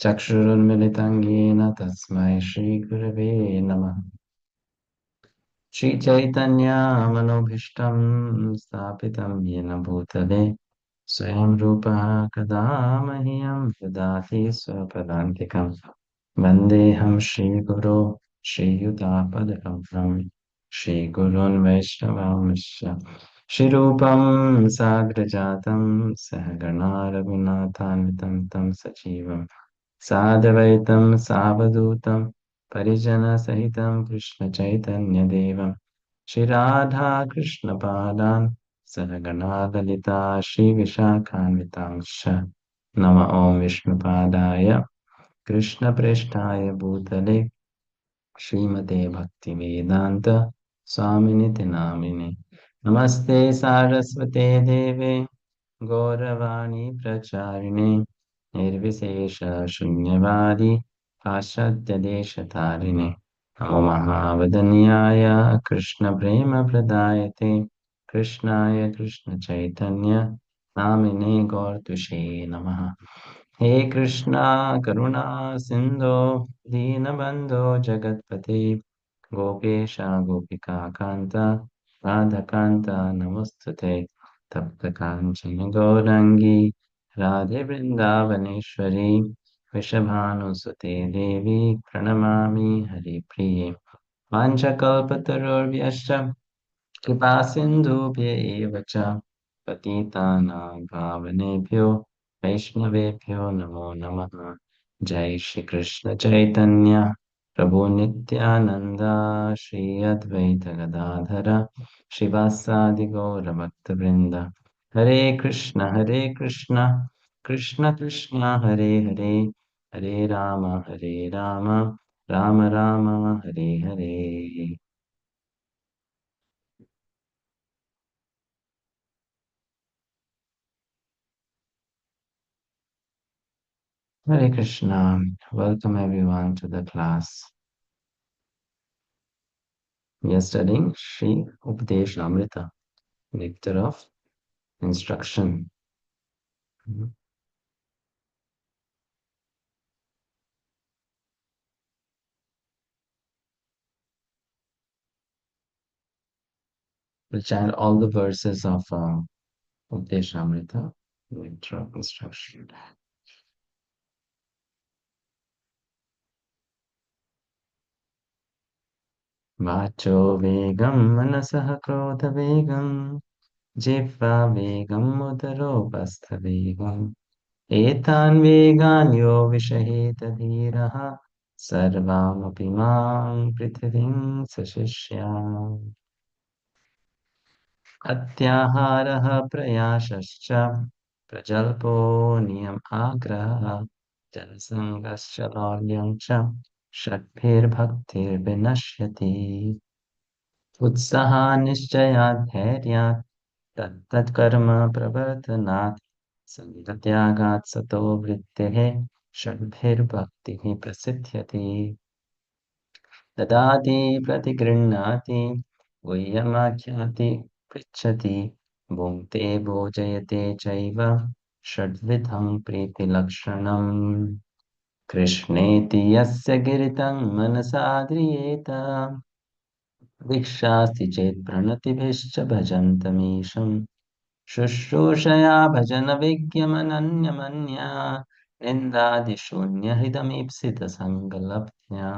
चक्षुरुन्मिलितं येन तस्मै श्रीगुरवे नमः। श्रीचैतन्यमनोभीष्टं स्थापितं येन भूतले स्वयं रूपः कदा मह्यं ददाति स्वपदान्तिकम्। वन्देऽहं श्रीगुरो श्रीयुतापदकमलं श्रीगुरून् वैष्णवांश्च श्रीरूपं साग्रजातं सहगणा रघुनाथान्वितं तं सजीवम् साद्वैतं सावधूतं परिजनसहितं कृष्णचैतन्यदेवं श्रीराधा कृष्णपादान् सहगणा ललिता श्रीविशाखान्वितांश्च नमः। ॐ विष्णुपादाय कृष्णप्रेष्ठाय भूतले श्रीमते भक्तिवेदान्त स्वामिनिति नामिने। नमस्ते सारस्वते देवे गौरवाणी प्रचारिणे निर्विशेष शून्यवादी पाश्चात्यदेशतारिणे नमो महावदन्याय कृष्णप्रेमप्रदायते कृष्णाय कृष्णचैतन्य नामिने गौरतुषे नमः। हे कृष्णा करुणा सिन्धो दीनबन्धो जगत्पते गोपेश गोपिका कान्त राधकान्त नमोऽस्तुते। तप्तकाञ्चन गौराङ्गी राधे वृन्दावनेश्वरी वृषभानुसुते देवी प्रणमामि हरिप्रिये। वाञ्छकल्पतरुर्भ्यश्च कृपा सिन्धुभ्य एव च पतितानां पावनेभ्यो वैष्णवेभ्यो नमो नमः। जय श्री कृष्ण चैतन्य प्रभु नित्यानंद श्री अद्वैत गदाधर शिवासादि गौर भक्तवृंद। हरे Krishna Krishna Krishna Hare Hare Hare Ram Ram Ram Hare Hare. Hare Krishna. Welcome everyone to the class. We are studying Sri Upadeshamrita, Nectar of Instruction. We'll chant all the verses of Upadeshamrita, Nectar of Instruction. Vacho vegam manasah krodha vegam jiva vegam udarobastha vegam etan vegan yo vishaheta dhiraha sarvamapi mam prithivim sashishya. अत्याहारः प्रयासश्च प्रजल्पो नियम आग्रहः जनसङ्गश्च लौल्यं च षड्भिर्भक्तिर्विनश्यति। उत्साहात् निश्चयात् धैर्यात् तत्तत्कर्म प्रवर्तनात् सङ्गत्यागात् सतो वृत्तिः षड्भिर्भक्तिः प्रसिद्ध्यति। ददाति प्रतिगृह्णाति गुह्यमाख्याति पृच्छति भुङ्क्ते भोजयते चैव षड्विधं प्रीतिलक्षणम्। कृष्णेति यस्य गिरितं मनसा ध्रियेत दीक्षास्ति चेत् प्रणतिभिश्च भजन्तमीशम्। शुश्रूषया भजनविज्ञमनन्यमन्या निन्दादिशून्यहृदमीप्सितसङ्गलभ्या।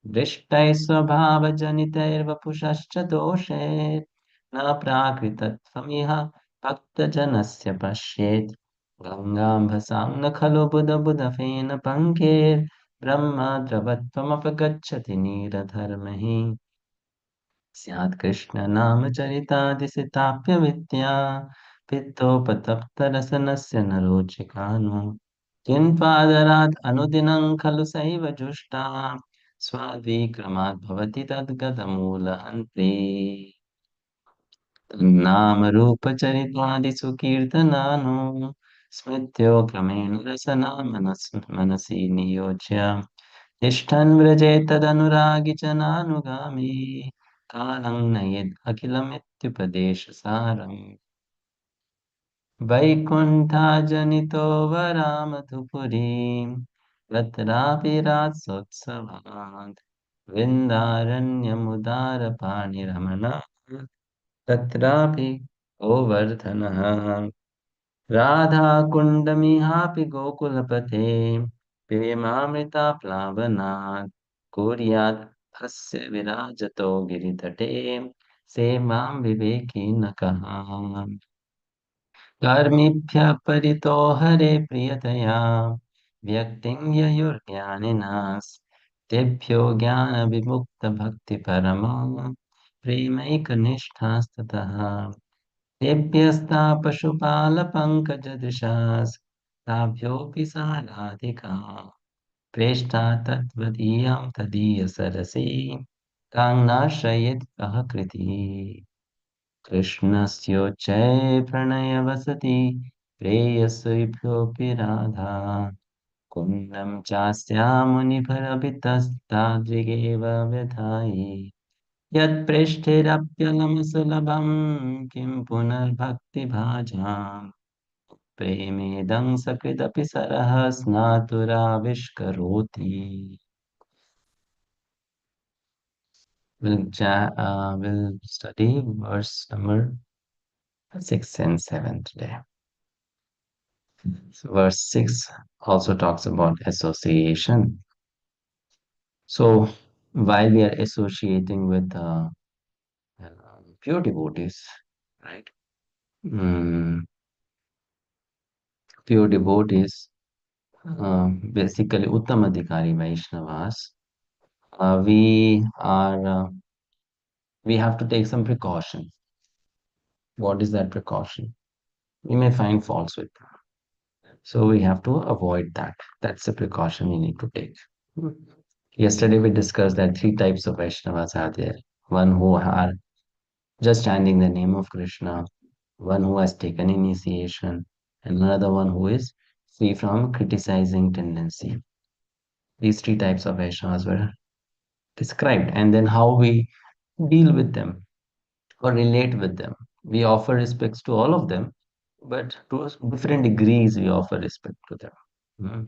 दृष्टैः स्वभावजनितैर्वपुषश्च दोषैः न प्राकृतत्वमिह भक्तजनस्य पश्येत्। गङ्गाम्भसां न खलु बुधबुधफेन पङ्केर्ब्रह्म द्रवत्वमपगच्छति नीरधर्मैः। स्यात् कृष्णनामचरितादिसिताप्यविद्या पित्तोपतप्तरसनस्य न रोचिकानु। किन्त्वादरात् अनुदिनं खलु सैव जुष्टा स्वाद्विक्रमात् भवति तद्गतमूलहन्त्रे। तन्नामरूपचरितादिषु कीर्तनानु स्मृत्यो क्रमेण रसना मनसि नियोज्य तिष्ठन् व्रजेत् तदनुरागी च नानुगामी कालं नयेद् अखिलमित्युपदेशसारम्। वैकुण्ठाजनितो वरामधुपुरीं तत्रापि रासोत्सवात् विन्दारण्यमुदारपाणिरमणः तत्रापि गोवर्धनः राधाकुण्डमिहापि गोकुलपथे प्रेमामृताप्लावनात् कुर्यात् भस्य विराजतो गिरितटे सेवां विवेकी न कः कर्मिभ्यः परितो हरे प्रियतया व्यक्तिं ययुर्ज्ञानिनास् तेभ्यो ज्ञानविमुक्तभक्तिपरमा प्रेमैकनिष्ठास्ततः तेभ्यस्ता पशुपालपङ्कजदृशास् ताभ्योऽपि साराधिका प्रेष्ठा तत्त्वदीयां तदीयसरसि काङ्नाश्रयेत् कः कृतिः कृष्णस्योच्चैः प्रणयवसति प्रेयसीभ्योऽपि राधा कुन्दं चास्यामुनिभरभितस्तादृगेव व्यधायि यत्पृष्ठिरप्यलमसुलभं किं पुनर्भक्तिभाजाम् प्रेमेदं सकृदपि सरः स्नातुराविष्करोति we'll study verse number 6 and 7 today. So verse 6 also talks about association. So while we are associating with pure devotees, right? Mm, pure devotees, basically Uttamadhikari Vaishnavas, we have to take some precaution. What is that precaution? We may find faults with them. So we have to avoid that. That's the precaution we need to take. Hmm. Yesterday we discussed that three types of Vaishnavas are there. One who are just chanting the name of Krishna, one who has taken initiation, and another one who is free from criticizing tendency. These three types of Vaishnavas were described, and then how we deal with them or relate with them. We offer respects to all of them, but to different degrees we offer respect to them. Hmm.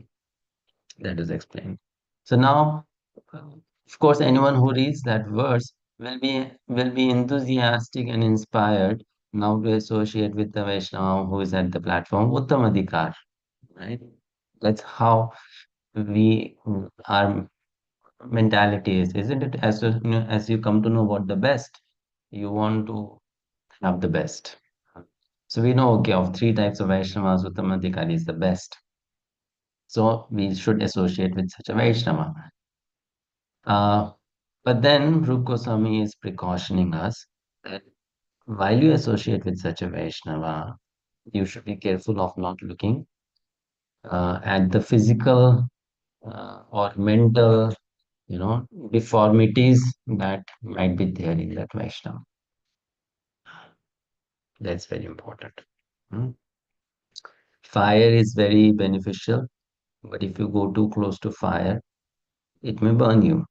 That is explained. So now, of course, anyone who reads that verse will be enthusiastic and inspired now to associate with the Vaishnava who is at the platform Uttamadhikar, right? That's how we our mentality is, isn't it? As you come to know what the best, you want to have the best. So we know, okay, of three types of Vaishnavas, Uttamadhikari is the best. So we should associate with such a Vaishnava. Uh, but then Rup Goswami is precautioning us that while you associate with such a Vaishnava, you should be careful of not looking at the physical or mental, deformities that might be there in that Vaishnava. That's very important. Hmm. Fire is very beneficial, but if you go too close to fire, it may burn you,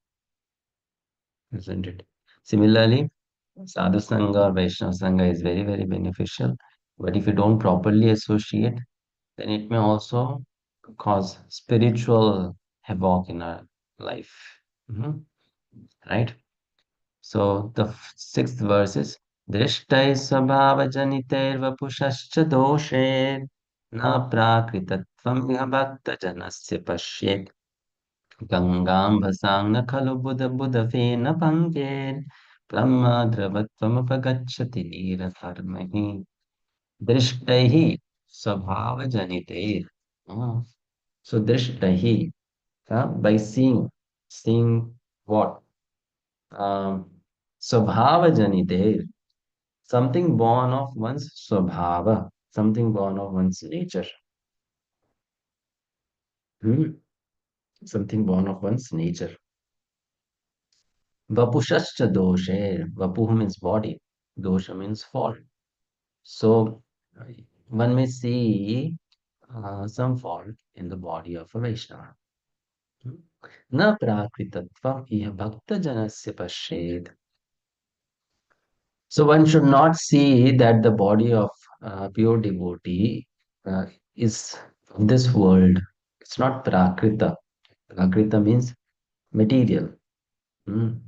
isn't it? Similarly, Sadhu Sangha or Vaishnava Sangha is very, very beneficial. But if you don't properly associate, then it may also cause spiritual havoc in our life. Mhm. Right? So the sixth verse is Drishtai Sabhava Janiter Vapushascha Doshe Na Prakritatvam Iha Bhakta Janasya Pashyet Gangam Vasang Khalu Buddha Buddha Vena Pangen ब्रह्माद्रवत्वमुपगच्छति नीरधर्मैः दृष्टैः स्वभावजनितैः. Ah, so दृष्टैः, by seeing what? Um, स्वभावजनितैः, something born of one's swabhava, something born of one's nature. Hmm? Something born of one's nature. Vapushascha doshe, vapuh means body, dosha means fault. So one may see some fault in the body of a Vaishnava. Na prakritatvam iha bhakta janasya pashed. So one should not see that the body of pure devotee is of this world. It's not prakrita. Prakrita means material. Mm.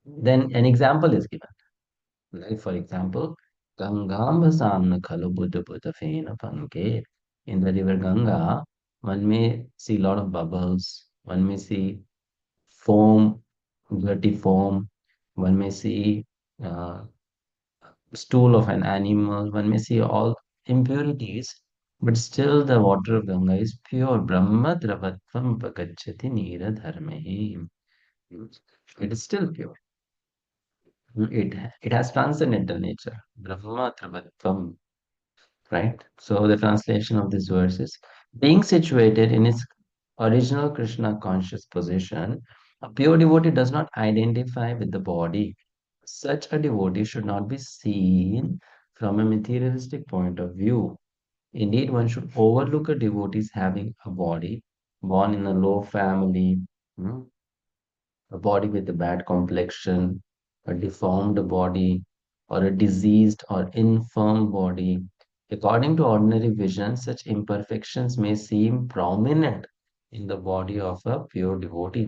Then an example is given. Like, for example, Gangamba Samna Khalu Buddha Buddha Fena Panke. In the river Ganga, one may see a lot of bubbles, one may see foam, dirty foam, one may see uh, stool of an animal, one may see all impurities, but still the water of Ganga is pure. Brahma Dravatvam Pagachyati Nira Dharmehi. It is still pure. It has transcendental nature. Brahma Dravatvam, right? So the translation of this verse is being situated in its original Krishna conscious position, a pure devotee does not identify with the body. Such a devotee should not be seen from a materialistic point of view. Indeed, one should overlook a devotee as having a body, born in a low family, hmm, a body with a bad complexion, a deformed body, or a diseased or infirm body. According to ordinary vision, such imperfections may seem prominent in the body of a pure devotee.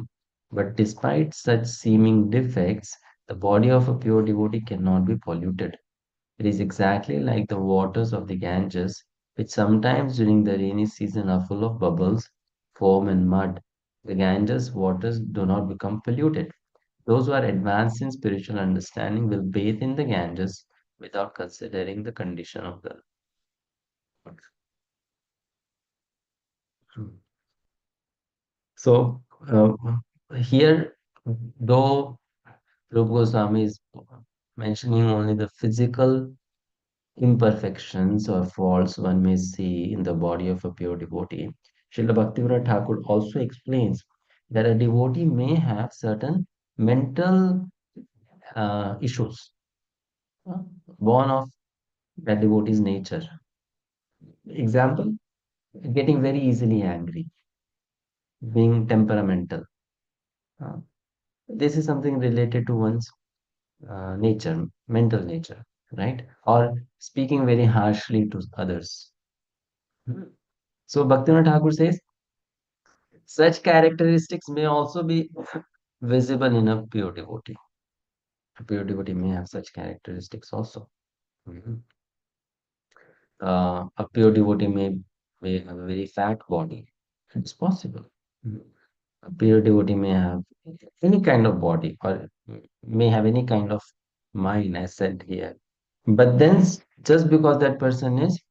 But despite such seeming defects, the body of a pure devotee cannot be polluted. It is exactly like the waters of the Ganges, which sometimes during the rainy season are full of bubbles, foam, and mud. The Ganges waters do not become polluted. Those who are advanced in spiritual understanding will bathe in the Ganges without considering the condition of the water. So, here, though Rupa Goswami is mentioning only the physical imperfections or faults one may see in the body of a pure devotee, Srila Bhaktivinoda Thakur also explains that a devotee may have certain mental issues uh, born of that devotee's nature. Example, getting very easily angry, being temperamental. Uh, this is something related to one's nature, mental nature, right? Or speaking very harshly to others. Hmm. So Bhaktivinoda Thakur says such characteristics may also be visible in a pure devotee. A pure devotee may have such characteristics also. Mhm. A pure devotee may have a very fat body. It's possible. Mhm. A pure devotee may have any kind of body or may have any kind of mind, as said here. But then, just because that person is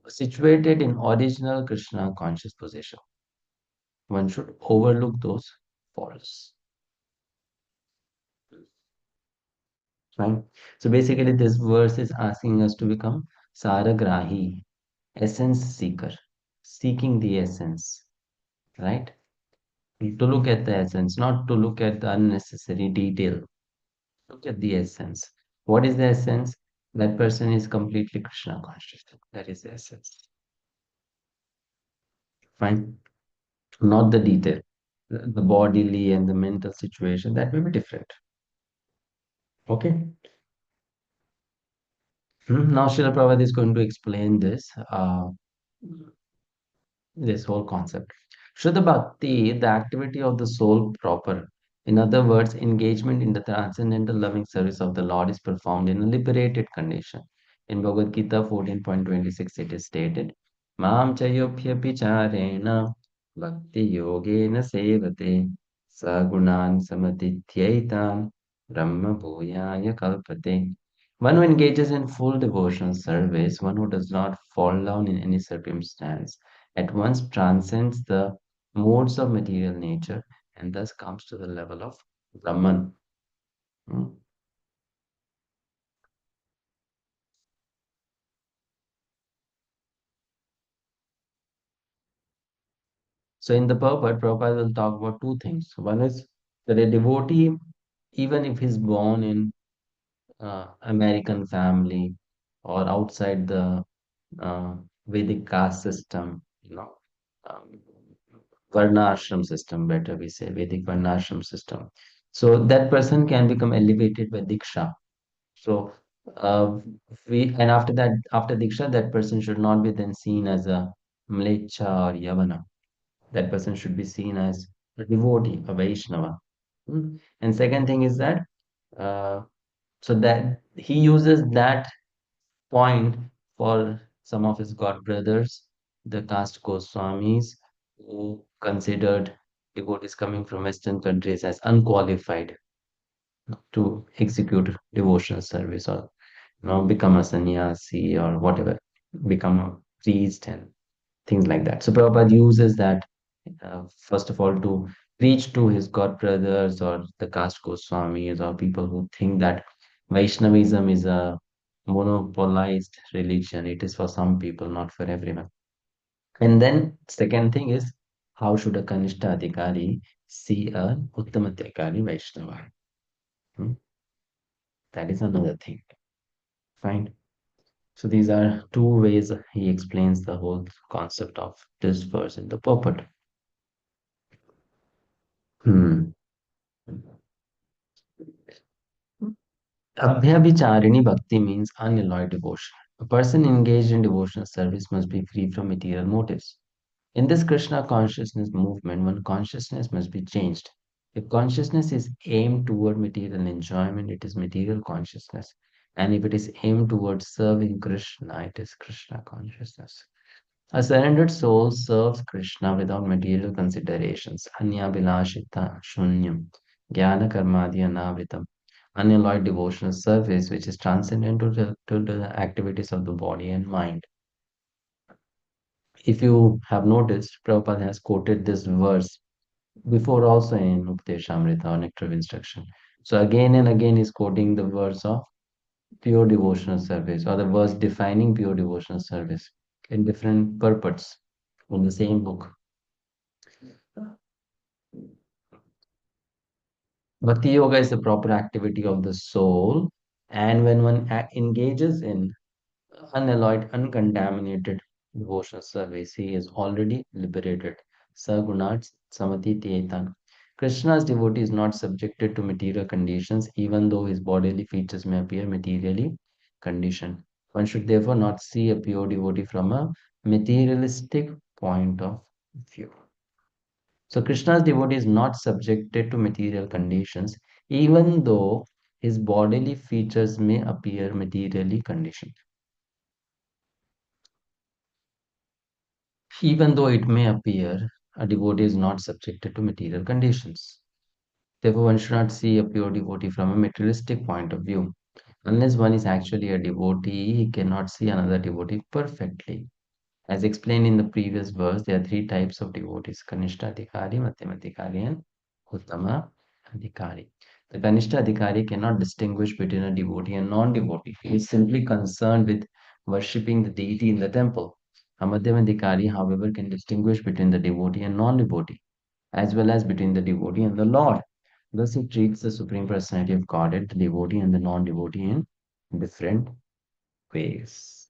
situated in original Krishna conscious position, one should overlook those faults. Right? So basically, this verse is asking us to become Saragrahi, essence seeker, seeking the essence, right? To look at the essence, not to look at the unnecessary detail. Look at the essence. What is the essence? That person is completely Krishna conscious. That is the essence. Fine. Not the detail. The bodily and the mental situation, that will be different. Okay. Now, Srila Prabhupada is going to explain this whole concept. Shuddha Bhakti, the activity of the soul proper. In other words, engagement in the transcendental loving service of the Lord is performed in a liberated condition. In Bhagavad Gita 14.26, it is stated, Mam chayobhyapi charena bhakti yogena sevate sagunan samadithyaitam brahma bhuyaya kalpate. One who engages in full devotional service, one who does not fall down in any circumstance, at once transcends the modes of material nature and thus comes to the level of Brahman. Hmm. So in the purport, Prabhupada will talk about two things. One is that a devotee, even if he's born in American family or outside the uh, Vedic caste system, um, Varna ashram system, better we say, Vedic Varna ashram system. So that person can become elevated by Diksha. So Uh, and after that, after Diksha, that person should not be then seen as a Mlecha or Yavana. That person should be seen as a devotee, a Vaishnava. And second thing is that, uh, so that he uses that point for some of his god brothers, the caste Goswamis, who considered devotees coming from Western countries as unqualified to execute devotional service or become a sannyasi or whatever, become a priest and things like that. So Prabhupada uses that first of all to preach to his god brothers or the caste Goswamis or people who think that Vaishnavism is a monopolized religion. It is for some people, not for everyone. And then second thing is how should a Kanishta Adhikari see a Uttamatyakari Vaishnava? Hmm? That is another thing. Fine. So these are two ways he explains the whole concept of this verse in the purport. Hmm. Abhyavicharini bhakti means unalloyed devotion. A person engaged in devotional service must be free from material motives. In this Krishna consciousness movement, one consciousness must be changed. If consciousness is aimed toward material enjoyment, it is material consciousness. And if it is aimed towards serving Krishna, it is Krishna consciousness. A surrendered soul serves Krishna without material considerations. Anyabhilashita shunyam, jnana karmadi anavritam. Unalloyed devotional service, which is transcendent to the activities of the body and mind. If you have noticed, Prabhupada has quoted this verse before also in Upadeshamrita or Nectar of Instruction. So again and again he's quoting the verse of pure devotional service or the verse defining pure devotional service in different purports in the same book. Bhakti yoga is the proper activity of the soul, and when one engages in unalloyed, uncontaminated devotional service, he is already liberated. Sagunat Samati Tietan. Krishna's devotee is not subjected to material conditions, even though his bodily features may appear materially conditioned. One should therefore not see a pure devotee from a materialistic point of view. So Krishna's devotee is not subjected to material conditions, even though his bodily features may appear materially conditioned. Even though it may appear, a devotee is not subjected to material conditions. Therefore, one should not see a pure devotee from a materialistic point of view. Unless one is actually a devotee, he cannot see another devotee perfectly. As explained in the previous verse, there are three types of devotees: Kanishta Adhikari, Madhyama Adhikari, and Uttama Adhikari. The Kanishta Adhikari cannot distinguish between a devotee and non-devotee. He is simply concerned with worshipping the deity in the temple. A Madhyama Adhikari, however, can distinguish between the devotee and non-devotee, as well as between the devotee and the Lord. Thus, he treats the Supreme Personality of Godhead, the devotee and the non-devotee, in different ways.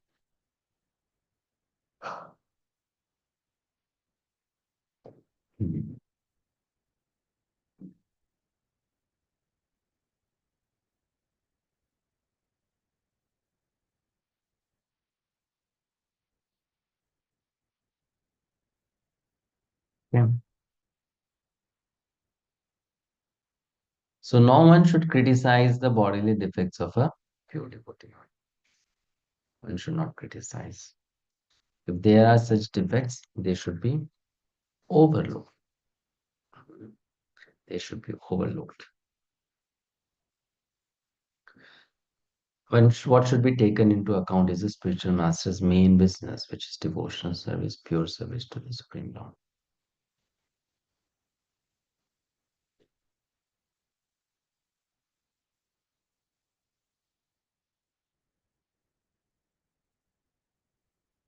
Yeah. So no one should criticize the bodily defects of a pure devotee. One should not criticize. If there are such defects, they should be overlooked. They should be overlooked. What should be taken into account is the spiritual master's main business, which is devotional service, pure service to the Supreme Lord.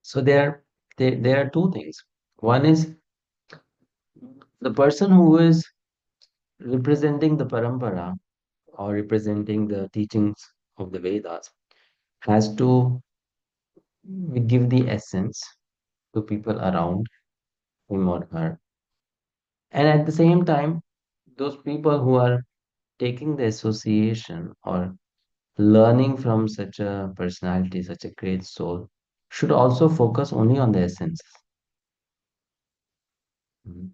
So there are two things. One is the person who is representing the parampara or representing the teachings of the Vedas has to give the essence to people around him or her. And at the same time, those people who are taking the association or learning from such a personality, such a great soul, should also focus only on the essence. Mhm.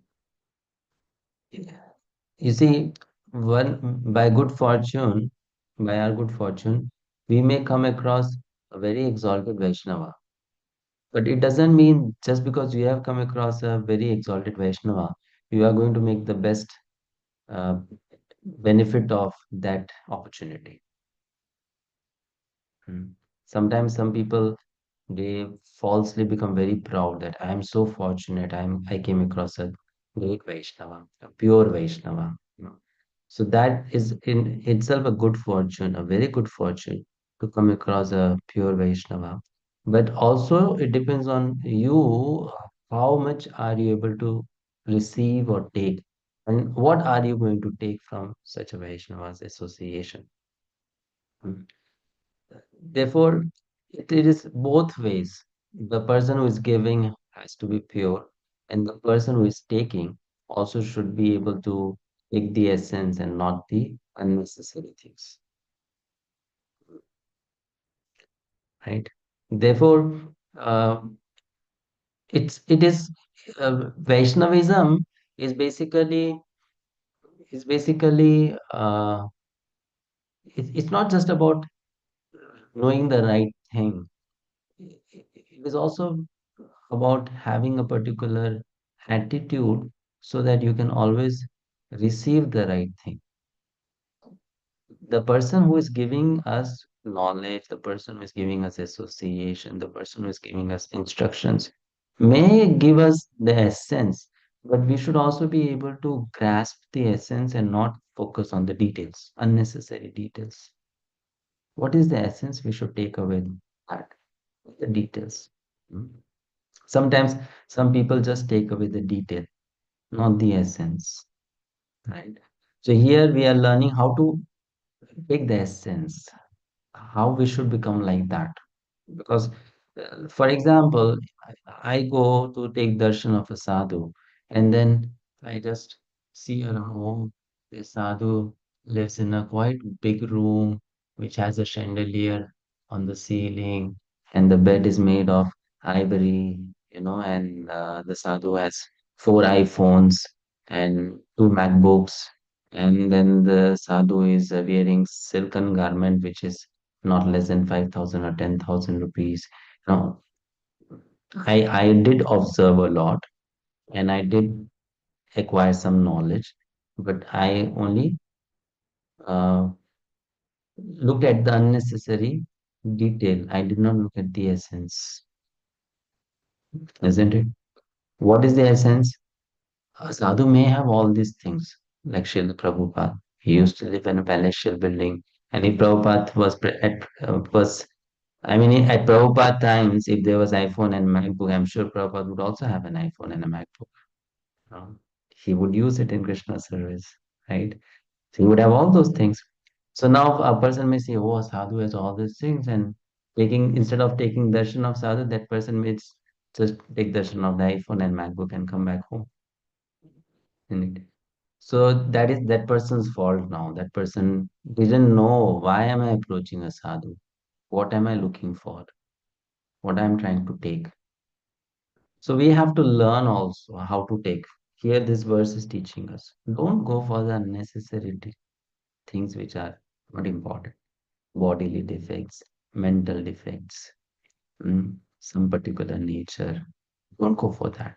You see, by good fortune, by our good fortune, we may come across a very exalted Vaishnava. But it doesn't mean just because you have come across a very exalted Vaishnava, you are going to make the best uh, benefit of that opportunity. Hmm. Sometimes some people they falsely become very proud that I am so fortunate. I came across a great Vaishnava, a pure Vaishnava. So that is in itself a good fortune, a very good fortune to come across a pure Vaishnava. But also it depends on you, how much are you able to receive or take, and what are you going to take from such a Vaishnava's association. Mm. Therefore, it is both ways. The person who is giving has to be pure, and the person who is taking also should be able to take the essence and not the unnecessary things, right? Therefore, uh, it is Vaishnavism is basically it's not just about knowing the right thing. It is also about having a particular attitude so that you can always receive the right thing. The person who is giving us knowledge, the person who is giving us association, the person who is giving us instructions may give us the essence, but we should also be able to grasp the essence and not focus on the details, unnecessary details. What is the essence we should take away? That, the details. Hmm. Sometimes some people just take away the detail, not the essence, right? So here we are learning how to take the essence, how we should become like that. Because, for example, I go to take darshan of a sadhu, and then I just see around, oh, this sadhu lives in a quite big room which has a chandelier on the ceiling, and the bed is made of ivory, and the sadhu has four iPhones and two MacBooks, and then the sadhu is wearing silken garment which is not less than 5,000 or 10,000 rupees. Now, I did observe a lot and I did acquire some knowledge, but I only uh, looked at the unnecessary detail. I did not look at the essence, isn't it? What is the essence? A sadhu may have all these things, like Srila Prabhupada. He used to live in a palatial building, and if Prabhupada was I mean, at Prabhupada times, if there was iPhone and MacBook, I'm sure Prabhupada would also have an iPhone and a MacBook. He would use it in Krishna service, right? So he would have all those things. So now a person may say, "Oh, sadhu has all these things," and taking instead of taking darshan of sadhu, that person may just take darshan of the iPhone and MacBook and come back home. Isn't it? So that is that person's fault now. That person didn't know why am I approaching a sadhu? What am I looking for? What I'm trying to take? So we have to learn also how to take. Here, this verse is teaching us. Don't go for the unnecessary things which are not important. Bodily defects, mental defects, some particular nature. Don't go for that.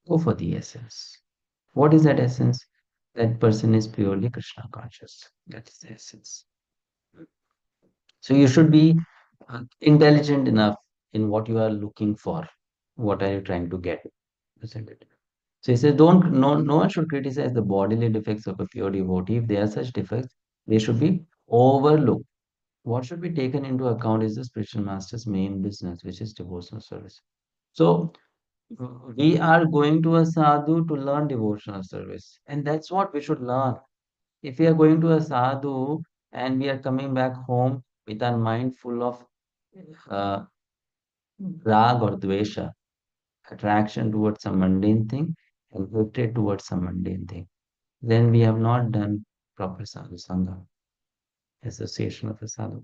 Go for the essence. What is that essence? That person is purely Krishna conscious. That is the essence. So you should be intelligent enough in what you are looking for. What are you trying to get? Isn't it? So he says, don't no one should criticize the bodily defects of a pure devotee. If there are such defects, they should be overlooked. What should be taken into account is the spiritual master's main business, which is devotional service. So we are going to a sadhu to learn devotional service, and that's what we should learn. If we are going to a sadhu and we are coming back home with our mind full of uh, rag or dvesha, attraction towards some mundane thing and hatred towards some mundane thing, then we have not done proper sadhu sangha, association of a sadhu.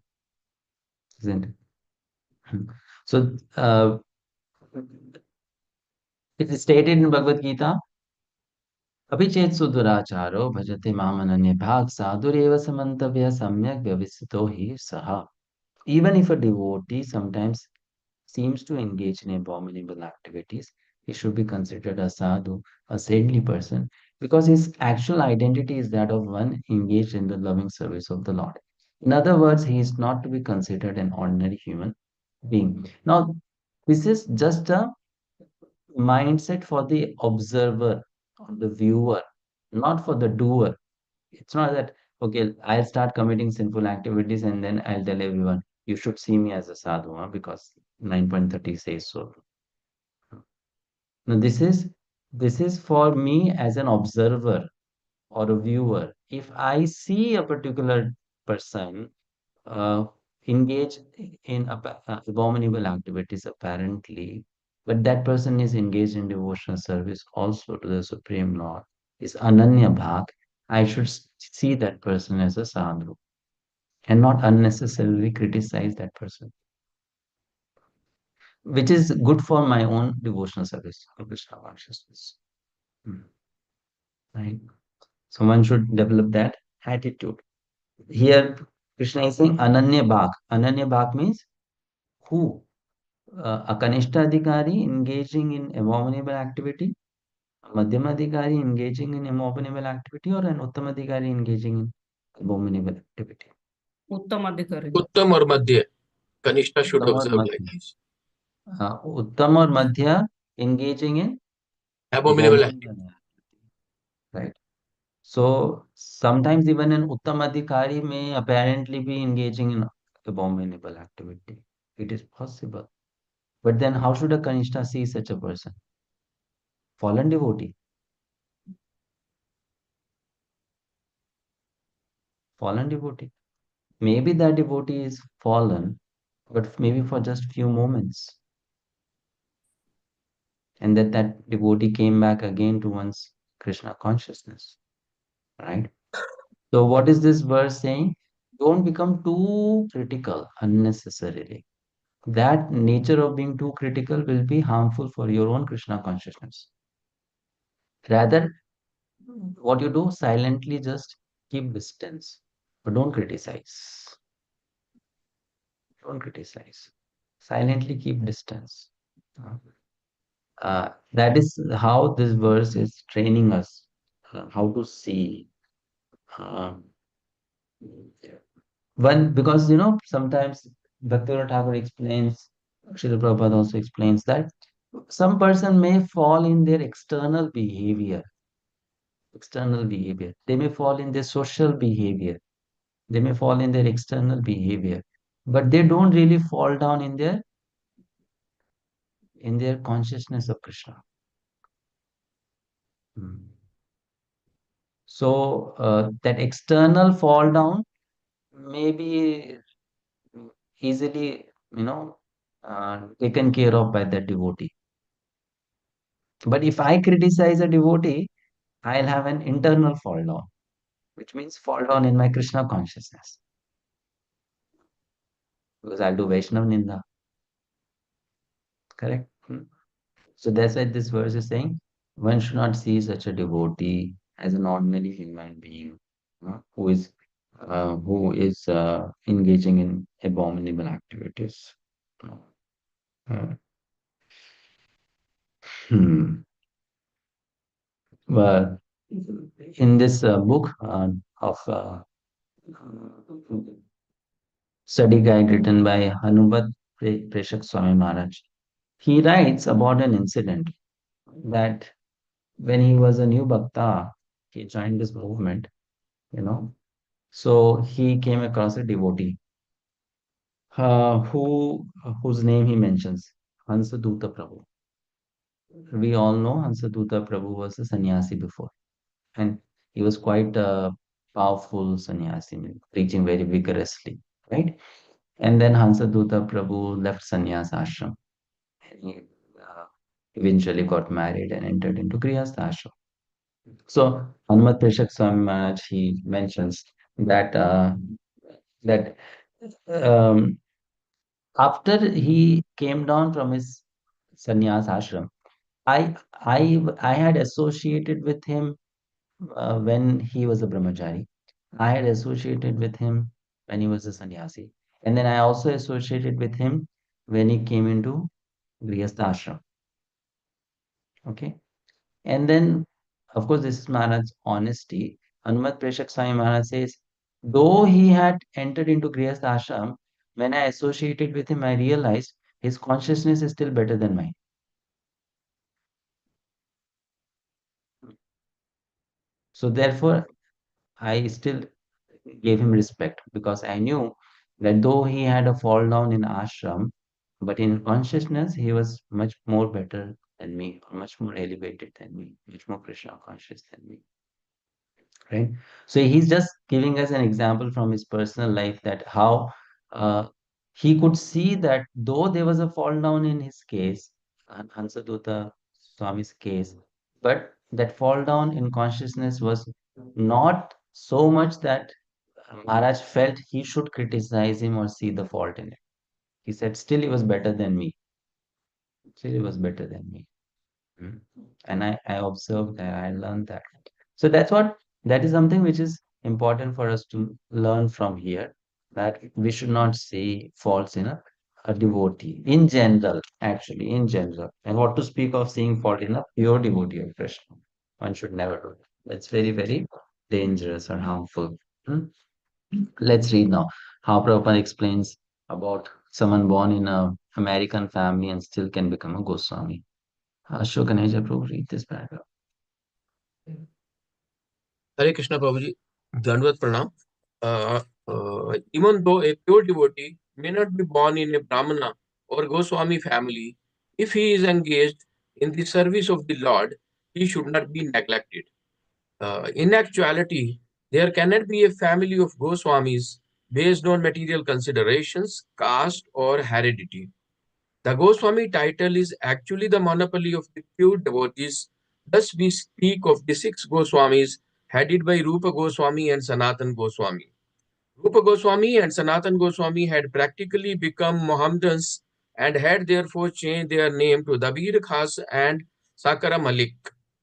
isn't it? Hmm. So it is stated in Bhagavad Gita, अभिचेत सुदुराचारो भजते मामनन्य भाग साधुरेव समन्तव्य सम्यक व्यवसितो हि सः. Even if a devotee sometimes seems to engage in abominable activities, he should be considered a sadhu, a saintly person, because his actual identity is that of one engaged in the loving service of the Lord. In other words, he is not to be considered an ordinary human being. Now, this is just a mindset for the observer or the viewer, not for the doer. It's not that, okay, I'll start committing sinful activities and then I'll tell everyone, you should see me as a sadhu, huh, because 9.30 says so. Now, this is for me as an observer or a viewer. If I see a particular person uh, engage in abominable activities apparently, but that person is engaged in devotional service also to the Supreme Lord, is Ananya Bhak, I should see that person as a sadhu and not unnecessarily criticize that person, which is good for my own devotional service of Krishna consciousness. Hmm. Right? So one should develop that attitude. Here, Krishna is saying Ananya Bhak. Ananya Bhak means who? A Kanishta Adhikari engaging in abominable activity, a Madhyama Adhikari engaging in abominable activity, or an Uttama Adhikari engaging in abominable activity. उत्तम अधिकारी. Uttam or Madhya. Kanishta should Uttam or observe like Madhya. this. Uttam or Madhya engaging in Abominable abominable activity. activity. Right. So sometimes even an Uttam Adhikari may apparently be engaging in abominable activity. It is possible. But then how should a Kanishta see such a person? Fallen devotee. Fallen devotee. Maybe that devotee is fallen, but maybe for just few moments. And that devotee came back again to one's Krishna consciousness. Right? So what is this verse saying? Don't become too critical unnecessarily. That nature of being too critical will be harmful for your own Krishna consciousness. Rather, what you do, silently just keep distance, but don't criticize. Don't criticize. Silently keep distance. That is how this verse is training us how to see. Uh, one, because sometimes Bhaktivinoda Thakur explains, Srila Prabhupada also explains that some person may fall in their external behavior. External behavior. They may fall in their social behavior. They may fall in their external behavior, but they don't really fall down in their consciousness of Krishna. Hmm. So that external fall down may be easily, taken care of by that devotee. But if I criticize a devotee, I'll have an internal fall down, which means fall down in my Krishna consciousness, because I'll do Vaishnav Ninda. Correct? Hmm. So that's why this verse is saying one should not see such a devotee as an ordinary human being who is engaging in abominable activities. Uh, hmm. But in this book of study guide written by Hanubat Preshak Swami Maharaj, he writes about an incident that when he was a new bhakta, he joined this movement, you know. So he came across a devotee whose name he mentions, Hansaduta Prabhu. We all know Hansaduta Prabhu was a sannyasi before, and he was quite a powerful sannyasi, preaching very vigorously, right? And then Hansaduta Prabhu left sannyas ashram, and he uh, eventually got married and entered into Grihastha ashram. So Hanumat Preshak Swami Maharaj, he mentions that that um, After he came down from his sannyas ashram, I had associated with him when he was a brahmachari. I had associated with him when he was a sannyasi. And then I also associated with him when he came into Grihastha ashram. Okay. And then, of course, this is Maharaj's honesty. Hanumat Preshak Swami Maharaj says, though he had entered into Grihastha ashram, when I associated with him, I realized his consciousness is still better than mine. So therefore, I still gave him respect because I knew that though he had a fall down in ashram, but in consciousness, he was much more better than me, or much more elevated than me, much more Krishna conscious than me. Right? So he's just giving us an example from his personal life that how uh, he could see that though there was a fall down in his case, Hansadutta Swami's case, but that fall down in consciousness was not so much that Maharaj felt he should criticize him or see the fault in it. He said, still he was better than me. Still he was better than me. Mm. And I observed that, I learned that. So that is something which is important for us to learn from here, that we should not see faults in a devotee in general, actually, in general. And what to speak of seeing fault in a pure devotee of Krishna. One should never do it. That's very, very dangerous or harmful. Hmm? Let's read now how Prabhupada explains about someone born in a American family and still can become a Goswami. Ashok Ganesh Prabhu, read this paragraph. Hare Krishna Prabhuji, Dandvat Pranam. Even though a pure devotee may not be born in a Brahmana or Goswami family, if he is engaged in the service of the Lord, he should not be neglected. In actuality, there cannot be a family of Goswamis based on material considerations, caste, or heredity. The Goswami title is actually the monopoly of the pure devotees. Thus, we speak of the six Goswamis headed by Rupa Goswami and Sanatan Goswami. Rupa Goswami and Sanatan Goswami had practically become Mohammedans and had therefore changed their name to Dabir Khas and Sakara Malik.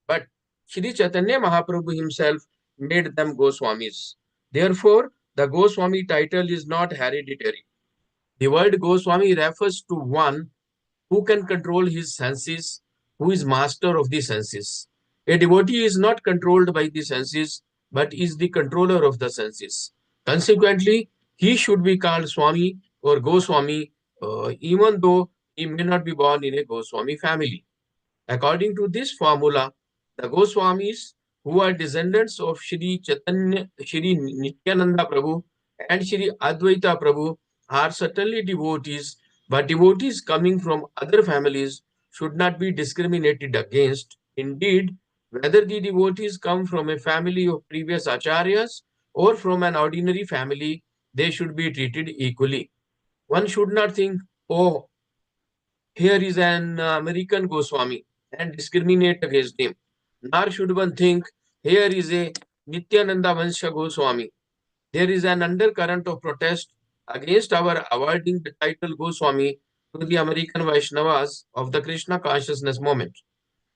But Sri Chaitanya Mahaprabhu himself made them Goswamis. Therefore, the Goswami title is not hereditary. The word Goswami refers to one who can control his senses, who is master of the senses. A devotee is not controlled by the senses, but is the controller of the senses. Consequently, he should be called Swami or Goswami, even though he may not be born in a Goswami family. According to this formula, the Goswamis, who are descendants of Shri Chaitanya, Shri Nityananda Prabhu and Shri Advaita Prabhu, are certainly devotees, but devotees coming from other families should not be discriminated against. Indeed, whether the devotees come from a family of previous acharyas or from an ordinary family, they should be treated equally. One should not think, oh, here is an American Goswami and discriminate against him. Nor should one think, here is a Nityananda Vansha Goswami. There is an undercurrent of protest against our awarding the title Goswami to the American Vaishnavas of the Krishna consciousness movement.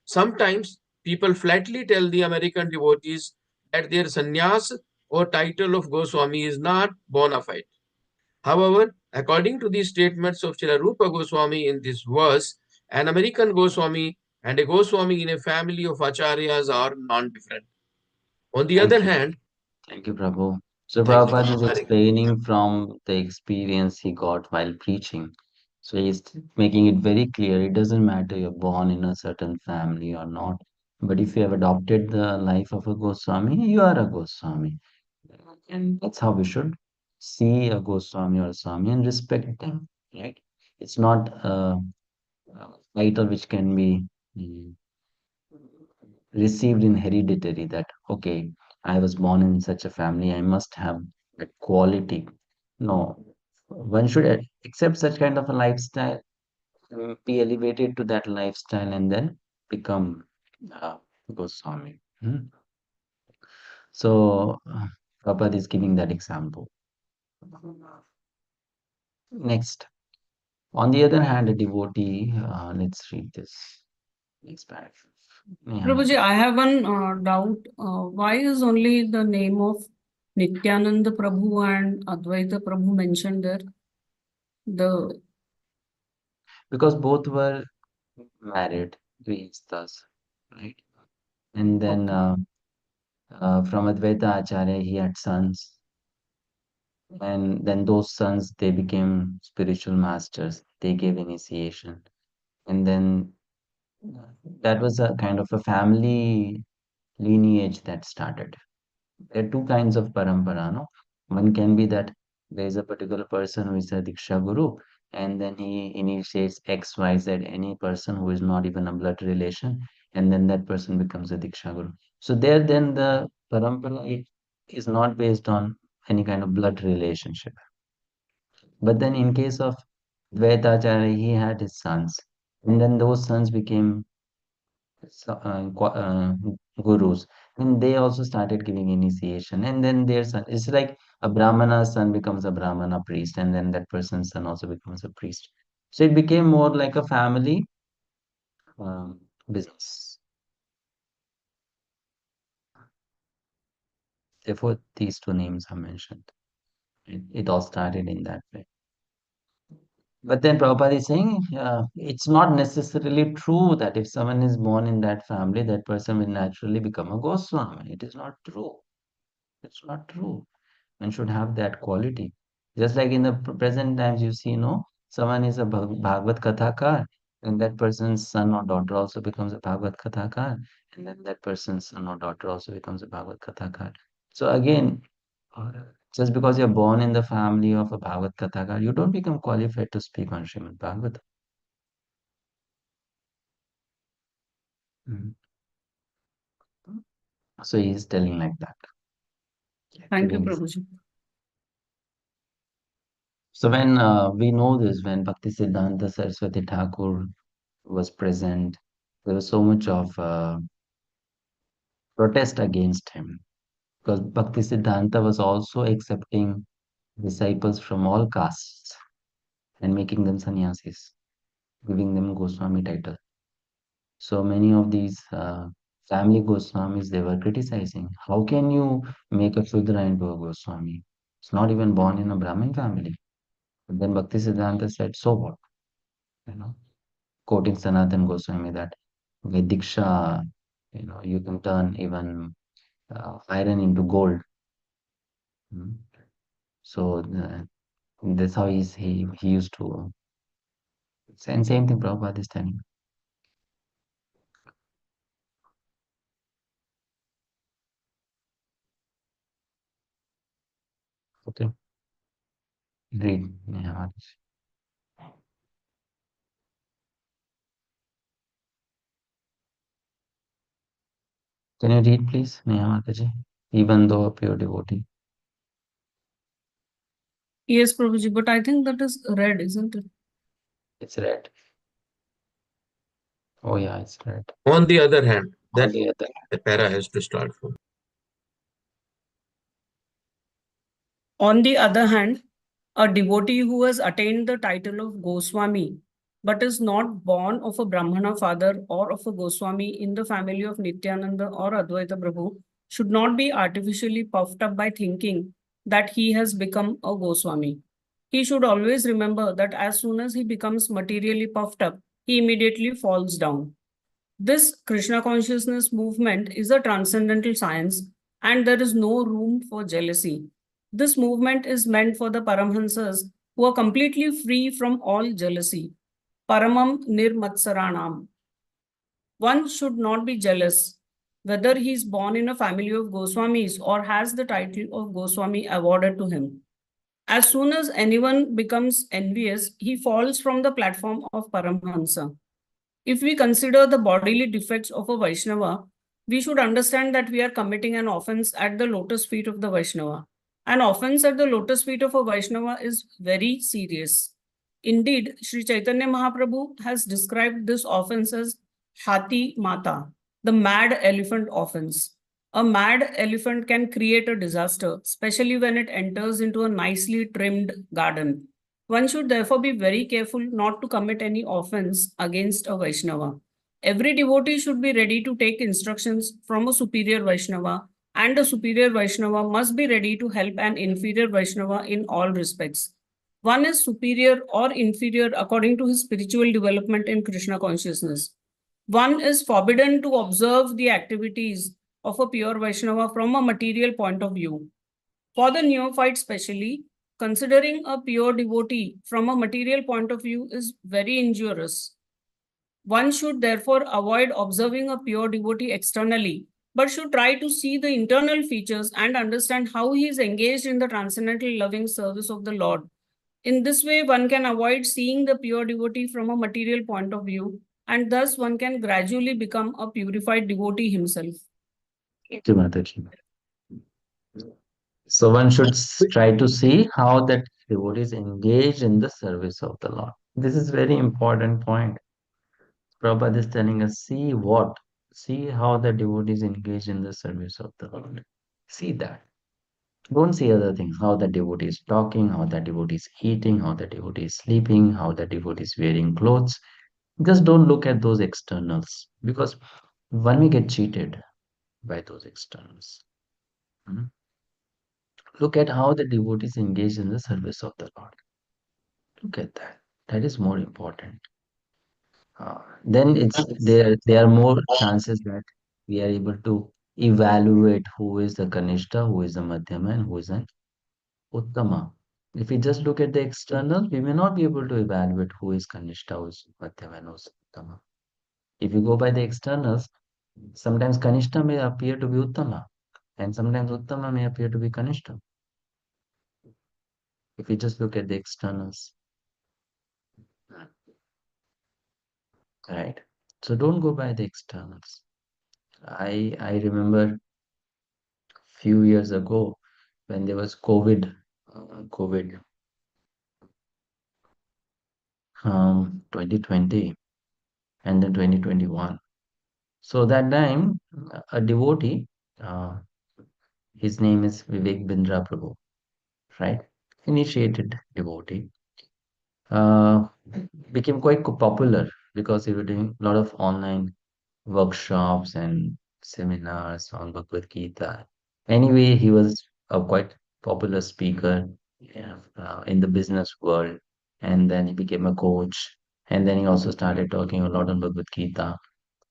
Sometimes people flatly tell the American devotees that their sannyas or title of Goswami is not bona fide. However, according to the statements of Srila Rupa Goswami in this verse, an American Goswami and a Goswami in a family of acharyas are non-different. On the other Thank you. hand, Thank you, Prabhu. So thank you. Prabhupada is Hare explaining from the experience he got while preaching. So he's making it very clear. It doesn't matter you're born in a certain family or not. But if you have adopted the life of a Goswami, you are a Goswami. And that's how we should see a Goswami or a Swami and respect them, right? It's not a title which can be mm, received in hereditary that, okay, I was born in such a family, I must have that quality. No, one should accept such kind of a lifestyle, be elevated to that lifestyle, and then become uh, Goswami. Hmm? So, Prabhupada is giving that example. Next. On the other hand, a devotee, let's read this next paragraph. Prabhuji, I have one doubt. Why is only the name of Nityananda Prabhu and Advaita Prabhu mentioned there? The Because both were married gristas, right? And then from Advaita Acharya, he had sons, and then those sons they became spiritual masters. They gave initiation, and then that was a kind of a family lineage that started. There are two kinds of parampara, no? One can be that there is a particular person who is a Diksha Guru, and then he initiates X, Y, Z, any person who is not even a blood relation, and then that person becomes a Diksha Guru. So there, then the parampara is not based on any kind of blood relationship. But then in case of Dvaitacharya, he had his sons, and then those sons became gurus, and they also started giving initiation, and then their son, it's like a brahmana's son becomes a brahmana priest, and then that person's son also becomes a priest. So it became more like a family um, business. Therefore these two names are mentioned. It all started in that way. But then Prabhupada is saying it's not necessarily true that if someone is born in that family, that person will naturally become a Goswami. It is not true. It's not true. One should have that quality. Just like in the present times, you see, no, someone is a Bhagavad Kathakar, and that person's son or daughter also becomes a Bhagavad Kathakar, and then that person's son or daughter also becomes a Bhagavad Kathakar. So again, uh, just because you're born in the family of a Bhagavad Kathakar, you don't become qualified to speak on Srimad Bhagavatam. Mhm. So he's telling like that. thank you, Giving Prabhuji. So when we know this, when Bhaktisiddhanta Saraswati Thakur was present, there was so much of protest against him because Bhaktisiddhanta was also accepting disciples from all castes and making them sannyasis, giving them Goswami title. So many of these family Goswamis, they were criticizing. How can you make a Shudra into a Goswami? It's not even born in a Brahmin family. But then Bhaktisiddhanta said, so what? You know, quoting Sanatan Goswami that with Diksha, you can turn even iron into gold. Mm. So that's how he used to. And same thing Prabhupada is telling. Okay, read. Yeah. Can you read, please, Neha Mataji? Even though a pure devotee. Yes, Prabhuji, but I think that is red, isn't it? It's red. Oh yeah, it's red. On the other hand, On then the other. the para has to start from. On the other hand, a devotee who has attained the title of Goswami but is not born of a Brahmana father or of a Goswami in the family of Nityananda or Advaita Prabhu should not be artificially puffed up by thinking that he has become a Goswami. He should always remember that as soon as he becomes materially puffed up, he immediately falls down. This Krishna consciousness movement is a transcendental science and there is no room for jealousy. This movement is meant for the Paramhansas who are completely free from all jealousy. Paramam nirmatsaranam. One should not be jealous whether he is born in a family of Goswamis or has the title of Goswami awarded to him. As soon as anyone becomes envious, he falls from the platform of Paramhansa. If we consider the bodily defects of a Vaishnava, we should understand that we are committing an offense at the lotus feet of the Vaishnava. An offense at the lotus feet of a Vaishnava is very serious. Indeed, Sri Chaitanya Mahaprabhu has described this offense as Hati Mata, the mad elephant offense. A mad elephant can create a disaster, especially when it enters into a nicely trimmed garden. One should therefore be very careful not to commit any offense against a Vaishnava. Every devotee should be ready to take instructions from a superior Vaishnava, and a superior Vaishnava must be ready to help an inferior Vaishnava in all respects. One is superior or inferior according to his spiritual development in Krishna consciousness. One is forbidden to observe the activities of a pure Vaishnava from a material point of view. For the neophyte, specially, considering a pure devotee from a material point of view is very injurious. One should therefore avoid observing a pure devotee externally, but should try to see the internal features and understand how he is engaged in the transcendental loving service of the Lord. In this way, one can avoid seeing the pure devotee from a material point of view, and thus one can gradually become a purified devotee himself. Thank you, Mataji. So one should try to see how that devotee is engaged in the service of the Lord. This is very important point. Prabhupada is telling us, see what? See how the devotee is engaged in the service of the Lord. See that. Don't see other things. How the devotee is talking, how the devotee is eating, how the devotee is sleeping, how the devotee is wearing clothes. Just don't look at those externals because one may get cheated by those externals. Mhm. Look at how the devotee is engaged in the service of the Lord. Look at that. That is more important. Then there are more chances that we are able to evaluate who is the Kanishta, who is the Madhyama, and who is an Uttama. If we just look at the external, we may not be able to evaluate who is Kanishta, who is Madhyama, and who is Uttama. If you go by the externals, sometimes Kanishta may appear to be Uttama, and sometimes Uttama may appear to be Kanishta. If we just look at the externals, right? So don't go by the externals. I remember few years ago when there was COVID 2020 and then 2021. So that time, a devotee, uh, his name is Vivek Bindra Prabhu, right? Initiated devotee, uh, became quite popular because he was doing a lot of online workshops and seminars on Bhagavad-gita. Anyway, he was a quite popular speaker, yeah, in the business world, and then he became a coach, and then he also started talking a lot on Bhagavad-gita.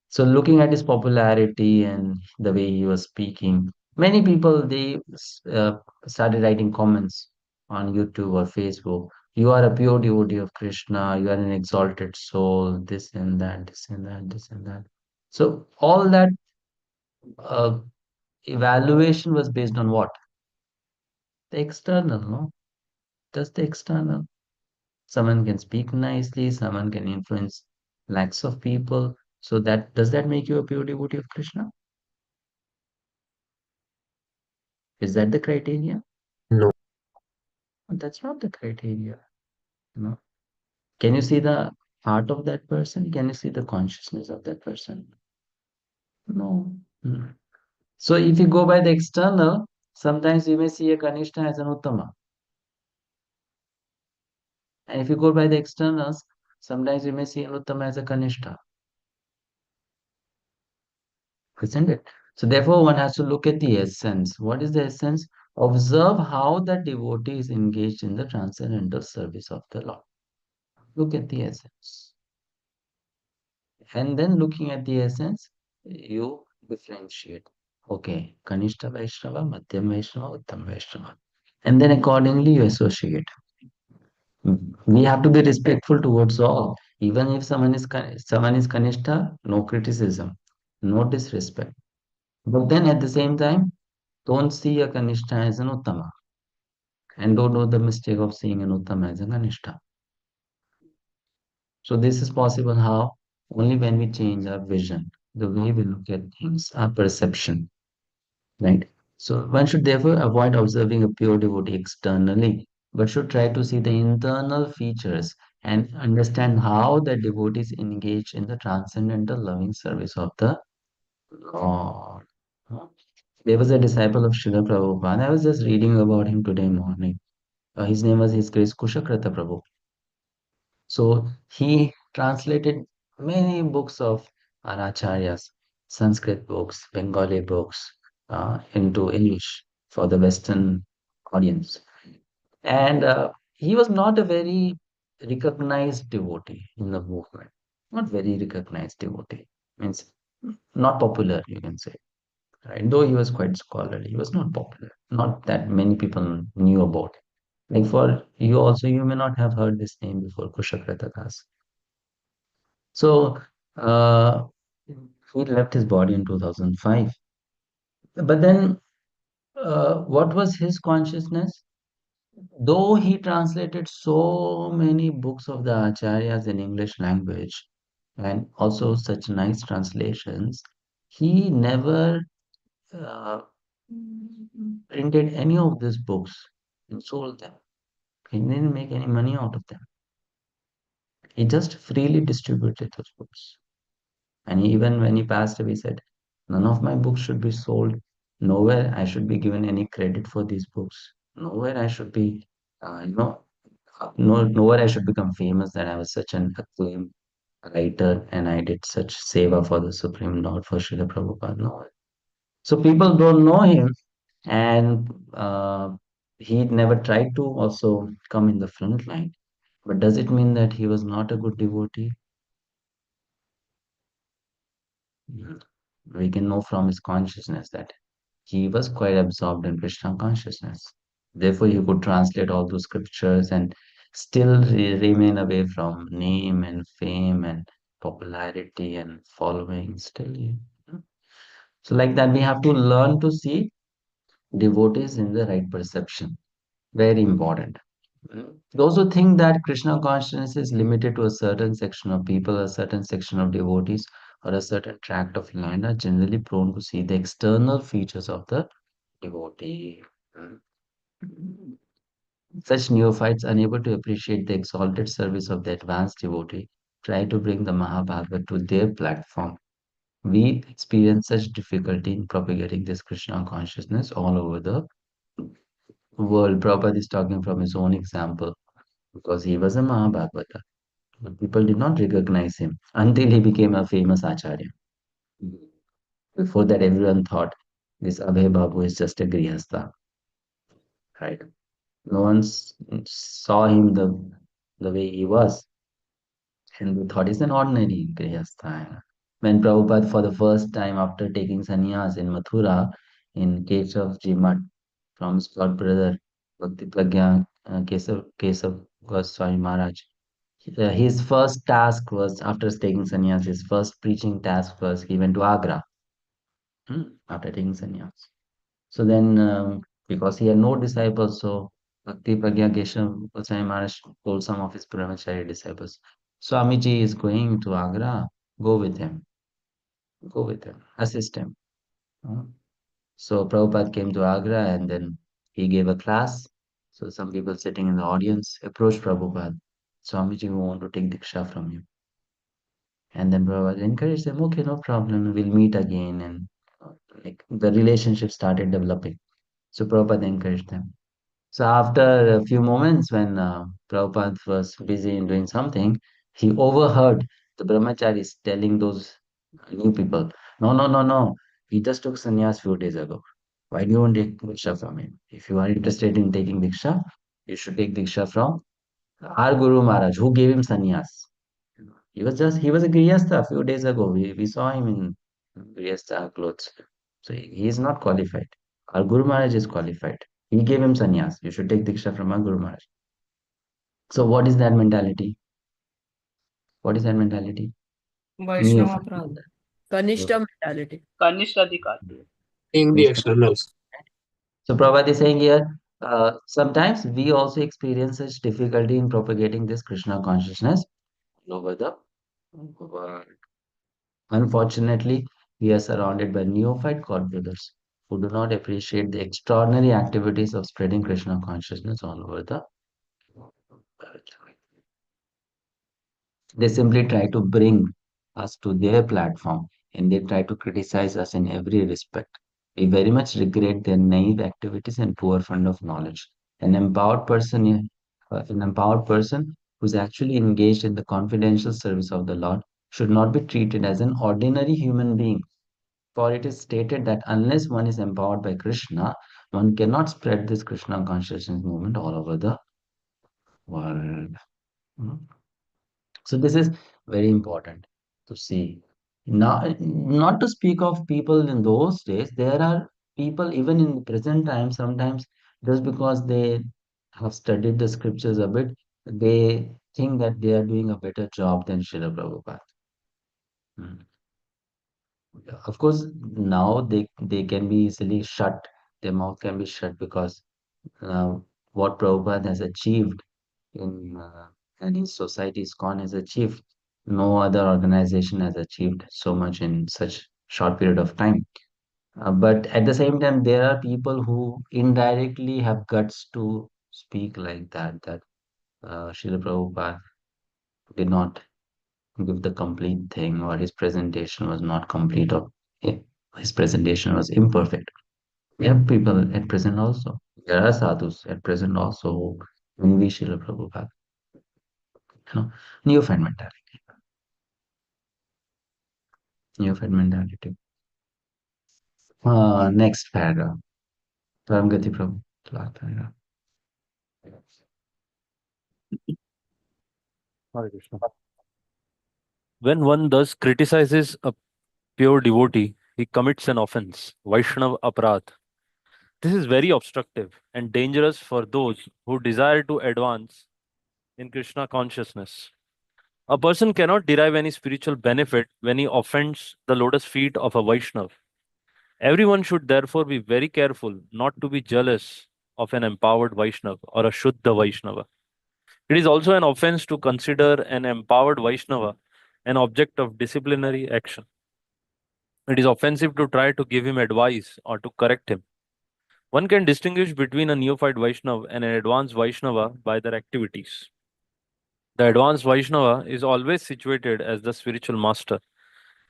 So looking at his popularity and the way he was speaking, many people uh, started writing comments on YouTube or Facebook. You are a pure devotee of Krishna. You are an exalted soul. This and that, this and that, this and that. So all that uh, evaluation was based on what? The external, no? Just the external. Someone can speak nicely. Someone can influence lakhs of people. So that does that make you a pure devotee of Krishna? Is that the criteria? No. That's not the criteria. You know. Can you see the heart of that person? Can you see the consciousness of that person? No. Hmm. So if you go by the external, sometimes you may see a Kanishta as an Uttama. And if you go by the externals, sometimes you may see an Uttama as a Kanishta. Isn't it? So therefore, one has to look at the essence. What is the essence? Observe how the devotee is engaged in the transcendental service of the Lord. Look at the essence. And then looking at the essence, you differentiate. Okay, Kanishta Vaishnava, Madhyam Vaishnava, Uttam Vaishnava. And then accordingly you associate. We have to be respectful towards all. Even if someone is Kanishta, no criticism, no disrespect. But then at the same time, don't see a Kanishta as an Uttama. And don't do the mistake of seeing an Uttama as a Kanishta. So this is possible how? Only when we change our vision, the way we look at things, our perception, right? So one should therefore avoid observing a pure devotee externally, but should try to see the internal features and understand how the devotees engage in the transcendental loving service of the Lord. Huh? There was a disciple of Srila Prabhupada. I was just reading about him today morning. His name was His Grace Kushakrata Prabhu. So he translated many books of our acharyas, Sanskrit books, Bengali books, into English for the Western audience. And he was not a very recognized devotee in the movement. Not very recognized devotee. Means not popular, you can say. Right? Though he was quite scholarly, he was not popular. Not that many people knew about him. Like for you also, you may not have heard this name before, Kushakrata Das. So uh, he left his body in 2005. But then, what was his consciousness? Though he translated so many books of the acharyas in English language and also such nice translations, he never uh, printed any of these books and sold them. He didn't make any money out of them. He just freely distributed those books. And even when he passed away, he said, none of my books should be sold. Nowhere I should be given any credit for these books. Nowhere I should be, nowhere I should become famous that I was such an acclaimed writer and I did such seva for the Supreme Lord for Srila Prabhupada. No. So people don't know him, and he never tried to also come in the front line. But does it mean that he was not a good devotee? We can know from his consciousness that he was quite absorbed in Krishna consciousness. Therefore, he could translate all those scriptures and still remain away from name and fame and popularity and following. Still, so like that, we have to learn to see devotees in the right perception. Very important. Those who think that Krishna consciousness is limited to a certain section of people, a certain section of devotees, or a certain tract of land are generally prone to see the external features of the devotee. Mm. Such neophytes, unable to appreciate the exalted service of the advanced devotee, try to bring the Mahabharata to their platform. We experience such difficulty in propagating this Krishna consciousness all over the world. Prabhupada is talking from his own example because he was a Mahabharata. But people did not recognize him until he became a famous Acharya. Before that, everyone thought this Abhay Babu is just a Grihastha, right? No one saw him the way he was, and they thought he's an ordinary Grihastha. When Prabhupada, for the first time after taking sannyas in Mathura, in Keshav Ji Mutt, from his god brother Bhakti Pragya Kesav Goswami Maharaj, his first task was after taking sannyas, his first preaching task was he went to Agra after taking sannyas. So then, because he had no disciples, so Bhakti Pragya Keshav Goswami Maharaj told some of his brahmachari disciples, Swamiji is going to Agra, go with him, assist him. Uh, So Prabhupada came to Agra and then he gave a class. So some people sitting in the audience approached Prabhupada. Swamiji, we want to take Diksha from you. And then Prabhupada encouraged them, okay, no problem, we'll meet again. And like the relationship started developing. So Prabhupada encouraged them. So after a few moments, when Prabhupada was busy in doing something, he overheard the brahmacharis telling those new people, no, no, no, no, we just took sannyas few days ago. Why do you want to take Diksha from him? If you are interested in taking Diksha, you should take Diksha from our Guru Maharaj, who gave him sannyas. He was a Grihastha a few days ago. We saw him in Grihastha clothes. So he is not qualified. Our Guru Maharaj is qualified. He gave him sannyas. You should take Diksha from our Guru Maharaj. So what is that mentality? What is that mentality? Vaishnava Neophyte. Prabhu. Kanishta Neophyte. mentality. Kanishta Adhikari. Seeing the Kanishta. externals. So Prabhupada is saying here, sometimes we also experience such difficulty in propagating this Krishna consciousness all over the world. Unfortunately, we are surrounded by neophyte god brothers who do not appreciate the extraordinary activities of spreading Krishna consciousness all over the world. They simply try to bring us to their platform and they try to criticize us in every respect. We very much regret their naive activities and poor fund of knowledge. An empowered person who's actually engaged in the confidential service of the Lord should not be treated as an ordinary human being. For it is stated that unless one is empowered by Krishna, one cannot spread this Krishna consciousness movement all over the world. Hmm. So this is very important to see. Now, not to speak of people in those days, there are people even in the present time, sometimes just because they have studied the scriptures a bit, they think that they are doing a better job than Srila Prabhupada. Hmm. Of course, now they can be easily shut, their mouth can be shut because uh, what Prabhupada has achieved in and his society iskcon has achieved. No other organization has achieved so much in such short period of time. But at the same time, there are people who indirectly have guts to speak like that, that Srila Prabhupada did not give the complete thing, or his presentation was not complete, or his presentation was imperfect. We have people at present also. There are sadhus at present also who envy Srila Prabhupada. You know, neophyte mentality. Neophyte mentality. Next paragraph. Paramgati Prabhu. Last paragraph. Hare Krishna. When one thus criticizes a pure devotee, he commits an offense, Vaishnav Aparadh. This is very obstructive and dangerous for those who desire to advance in Krishna consciousness. A person cannot derive any spiritual benefit when he offends the lotus feet of a Vaishnav. Everyone should therefore be very careful not to be jealous of an empowered Vaishnav or a Shuddha Vaishnava. It is also an offense to consider an empowered Vaishnava an object of disciplinary action. It is offensive to try to give him advice or to correct him. One can distinguish between a neophyte Vaishnava and an advanced Vaishnava by their activities. The advanced Vaishnava is always situated as the spiritual master,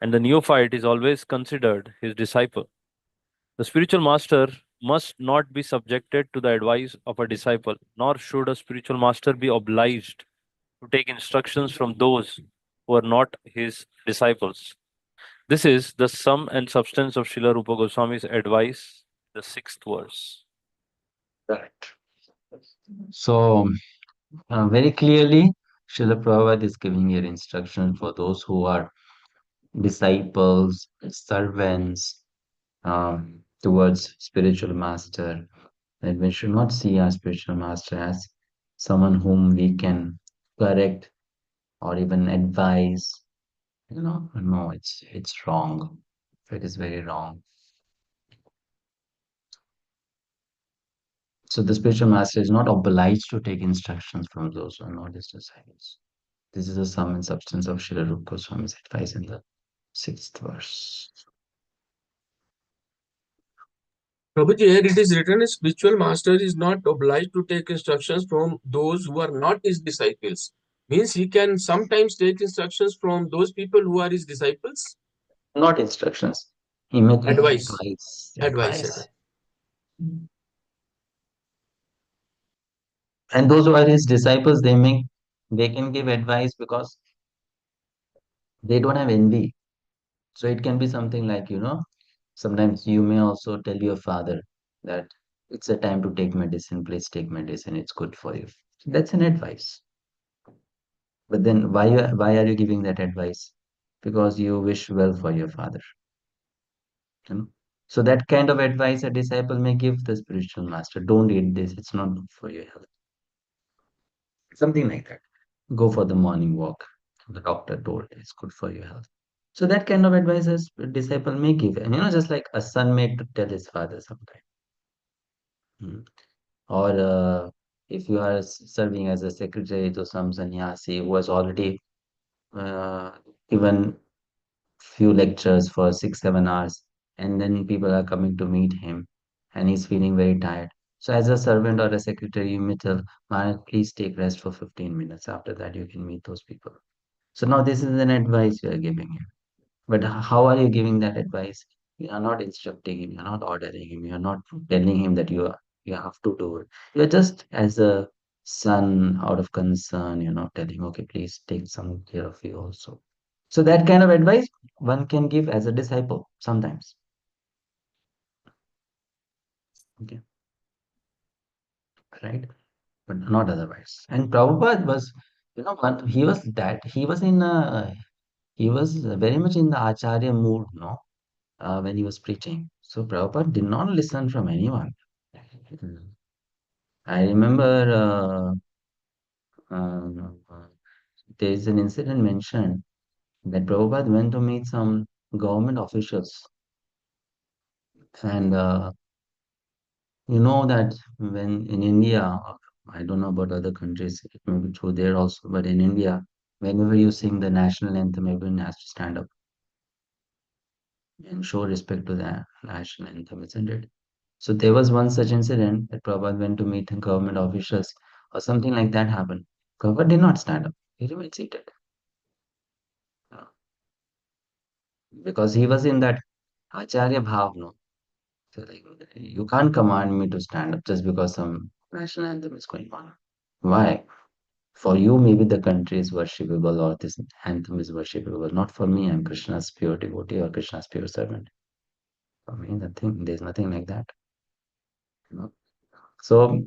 and the neophyte is always considered his disciple. The spiritual master must not be subjected to the advice of a disciple, nor should a spiritual master be obliged to take instructions from those who are not his disciples. This is the sum and substance of Srila Rupa Goswami's advice, the sixth verse. Correct. So, very clearly, Srila Prabhupada is giving here instructions for those who are disciples, servants towards spiritual master, that we should not see our spiritual master as someone whom we can correct or even advise. No, it's wrong. It is very wrong. So the spiritual master is not obliged to take instructions from those who are not his disciples. This is the sum and substance of Srila Rupa Goswami's advice in the sixth verse. Prabhuji, here it is written, a spiritual master is not obliged to take instructions from those who are not his disciples. Means he can sometimes take instructions from those people who are his disciples? Not instructions. He may take Advice. advice. Advice. And those who are his disciples, they can give advice because they don't have envy. So it can be something like, sometimes you may also tell your father that it's a time to take medicine, please take medicine, it's good for you. That's an advice. But then why are you giving that advice? Because you wish well for your father. You know? So that kind of advice a disciple may give the spiritual master. Don't eat this, it's not good for your health. Something like that. Go for the morning walk. The doctor told it's good for your health. So that kind of advice a disciple may give. And just like a son may tell his father sometimes. Hmm. Or if you are serving as a secretary to some sannyasi who has already uh, given few lectures for 6, 7 hours, and then people are coming to meet him, and he's feeling very tired. So, as a servant or a secretary, you may tell, Maharaj, please take rest for 15 minutes. After that, you can meet those people. So, now this is an advice you are giving him. But how are you giving that advice? You are not instructing him, you are not ordering him, you are not telling him that you are You have to do it. You're just as a son out of concern, telling, okay, please take some care of you also. So that kind of advice one can give as a disciple sometimes. Okay, right? But not otherwise. And Prabhupada was, he was very much in the Acharya mood, no, when he was preaching. So Prabhupada did not listen from anyone. Mm. I remember there is an incident mentioned that Prabhupada went to meet some government officials. And you know that when in India, I don't know about other countries, it may be true there also, but in India, whenever you sing the national anthem, everyone has to stand up and show respect to the national anthem, isn't it? So there was one such incident that Prabhupada went to meet government officials or something like that happened. Prabhupada did not stand up. He remained seated. Uh, Because he was in that Acharya Bhav, no? So like, you can't command me to stand up just because some national anthem is going on. Why? For you, maybe the country is worshipable or this anthem is worshipable. Not for me. I'm Krishna's pure devotee or Krishna's pure servant. For me, there's nothing like that. You know? So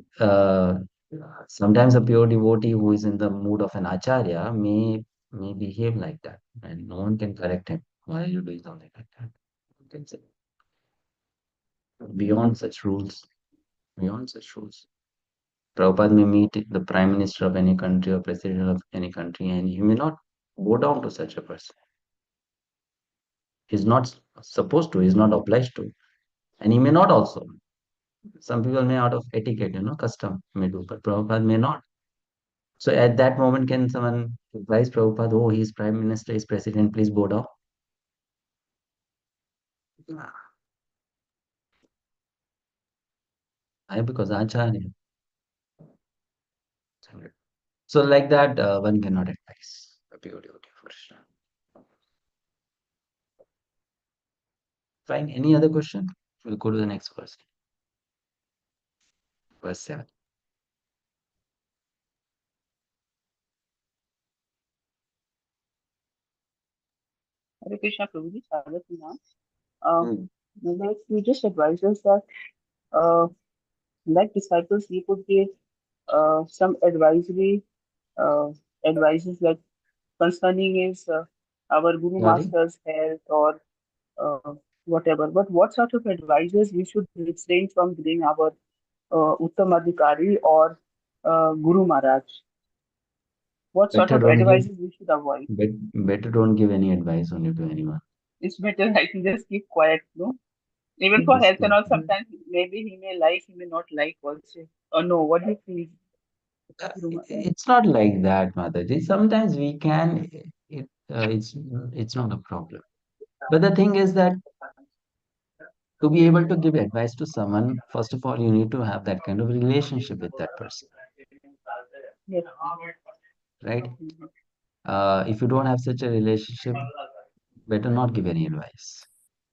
sometimes a pure devotee who is in the mood of an acharya may behave like that, and no one can correct him. Why are you doing something like that? You can say beyond such rules, beyond such rules. Prabhupada may meet the prime minister of any country or president of any country, and he may not go down to such a person. He's not supposed to. He's not obliged to, and he may not also. Some people may, out of etiquette, custom, may do, but Prabhupada may not. So at that moment, can someone advise Prabhupada, oh, he's prime minister, he's president, please bow down? Why? Because Acharya. So like that, one cannot advise a pure devotee of Krishna. Fine. Any other question? We'll go to the next verse. Verse 7. Hare Krishna Prabhuji, Sagat like you just advised us that uh, like disciples, we could give some uh, advices like concerning is our Guru Sorry? Master's health or uh, whatever. But what sort of advices we should refrain from giving our Uttamadhikari or Guru Maharaj? What sort Better of don't give, advices we should avoid? better don't give any advice only to anyone. It's better I can just keep quiet, no? Even for Just health and keep all, sometimes maybe he may like, he may not like also. Or no, what do you feel, Guru Maharaj? It's not like that, Mataji. Sometimes we can, it's not a problem. But the thing is that to be able to give advice to someone, first of all, you need to have that kind of relationship with that person, Yes. right? If you don't have such a relationship, better not give any advice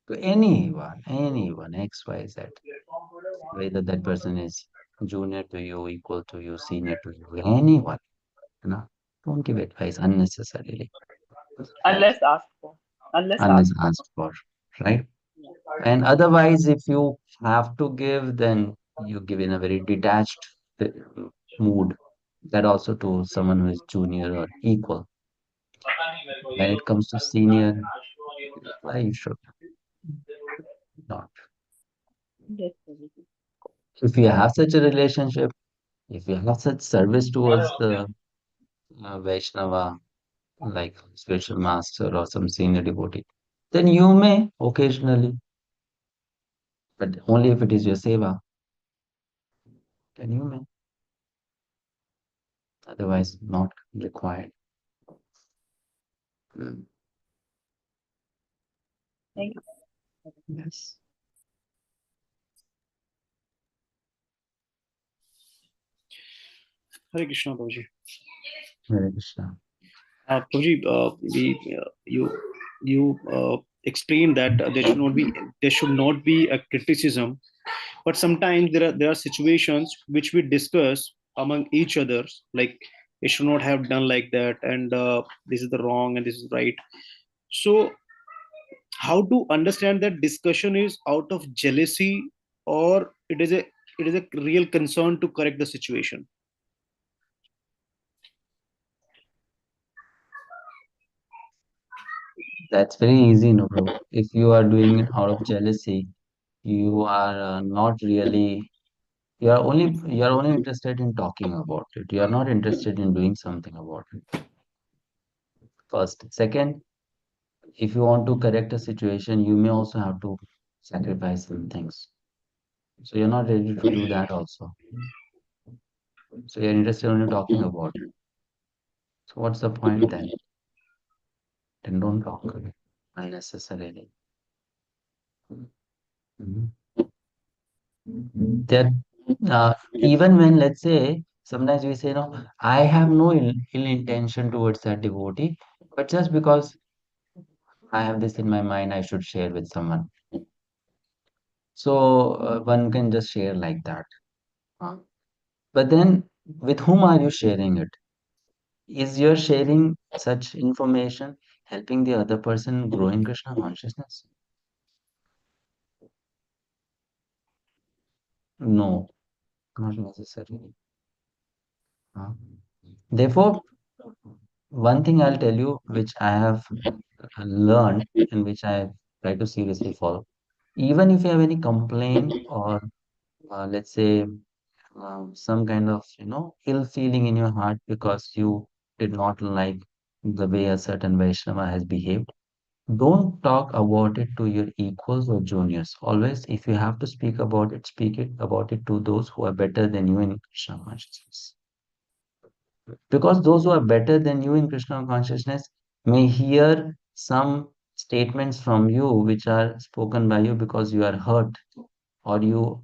to anyone, X, Y, Z, whether that person is junior to you, equal to you, senior to you, anyone, you know, don't give advice unnecessarily, right? Unless asked for. Unless Unless asked for. asked for, right? And otherwise, if you have to give, then you give in a very detached uh, mood. That also to someone who is junior or equal. When it comes to senior, why you should not? Yes, Prabhuji. If you have such a relationship, if you have such service towards the Vaishnava, like spiritual master or some senior devotee, then you may occasionally, but only if it is your seva, then you may. Otherwise, not required. Mm, Thank you. yes. Hare Krishna, Prabhuji. Hare Krishna. Prabhuji, you explained that there should not be a criticism but sometimes there are situations which we discuss among each others, like it should not have done like that, and this is the wrong and this is right. So how to understand that discussion is out of jealousy, or it is a real concern to correct the situation? That's very easy, no, bro. If you are doing it out of jealousy, you are not really, you are only interested in talking about it. You are not interested in doing something about it. First. Second, if you want to correct a situation, you may also have to sacrifice some things. So you're not ready to do that also. So you're interested only talking about it. So what's the point then? Then don't talk unnecessarily. Mhm. That even when, let's say, sometimes we say, no, I have no ill intention towards that devotee, but just because I have this in my mind, I should share with someone. So one can just share like that. Huh? But then, with whom are you sharing it? Is your sharing such information helping the other person grow in Krishna consciousness? No, not necessarily. Huh? Therefore, one thing I'll tell you, which I have learned and which I try to seriously follow, even if you have any complaint or let's say some kind of ill feeling in your heart because you did not like the way a certain Vaishnava has behaved, don't talk about it to your equals or juniors. Always, if you have to speak about it, speak it about it to those who are better than you in Krishna consciousness. Because those who are better than you in Krishna consciousness may hear some statements from you which are spoken by you because you are hurt or you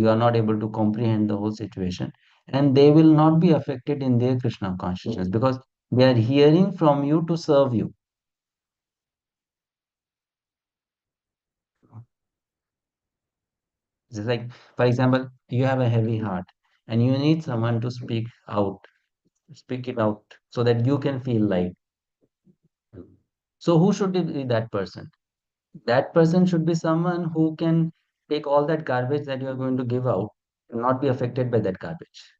are not able to comprehend the whole situation, and they will not be affected in their Krishna consciousness because they are hearing from you to serve you. Just like, for example, you have a heavy heart and you need someone to speak it out so that you can feel light. So who should be that person? That person should be someone who can take all that garbage that you are going to give out and not be affected by that garbage.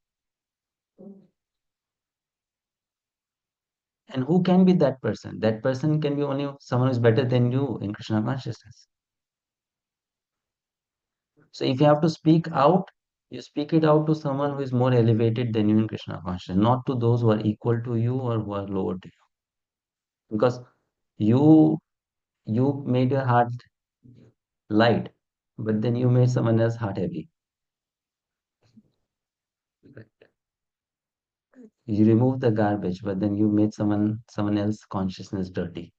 And who can be that person? That person can be only someone who is better than you in Krishna consciousness. So if you have to speak out, you speak it out to someone who is more elevated than you in Krishna consciousness, not to those who are equal to you or who are lower to you. Because you you made your heart light, but then you made someone else's heart heavy. You removed the garbage, but then you made someone else's consciousness dirty.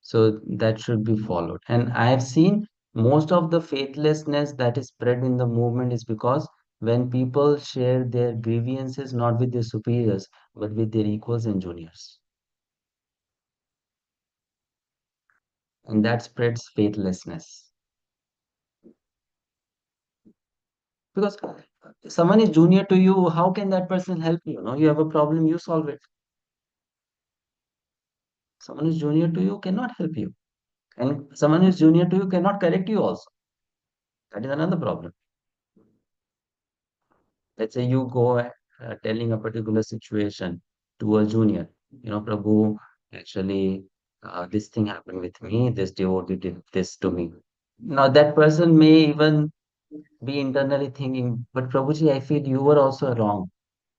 So that should be followed. And I have seen most of the faithlessness that is spread in the movement is because when people share their grievances not with their superiors, but with their equals and juniors. And that spreads faithlessness. Because someone is junior to you, how can that person help you? No, you have a problem, you solve it. Someone is junior to you cannot help you. And someone who is junior to you cannot correct you also. That is another problem. Let's say you go telling a particular situation to a junior, Prabhu, actually, this thing happened with me, this devotee did this to me. Now, that person may even be internally thinking, but Prabhuji, I feel you were also wrong.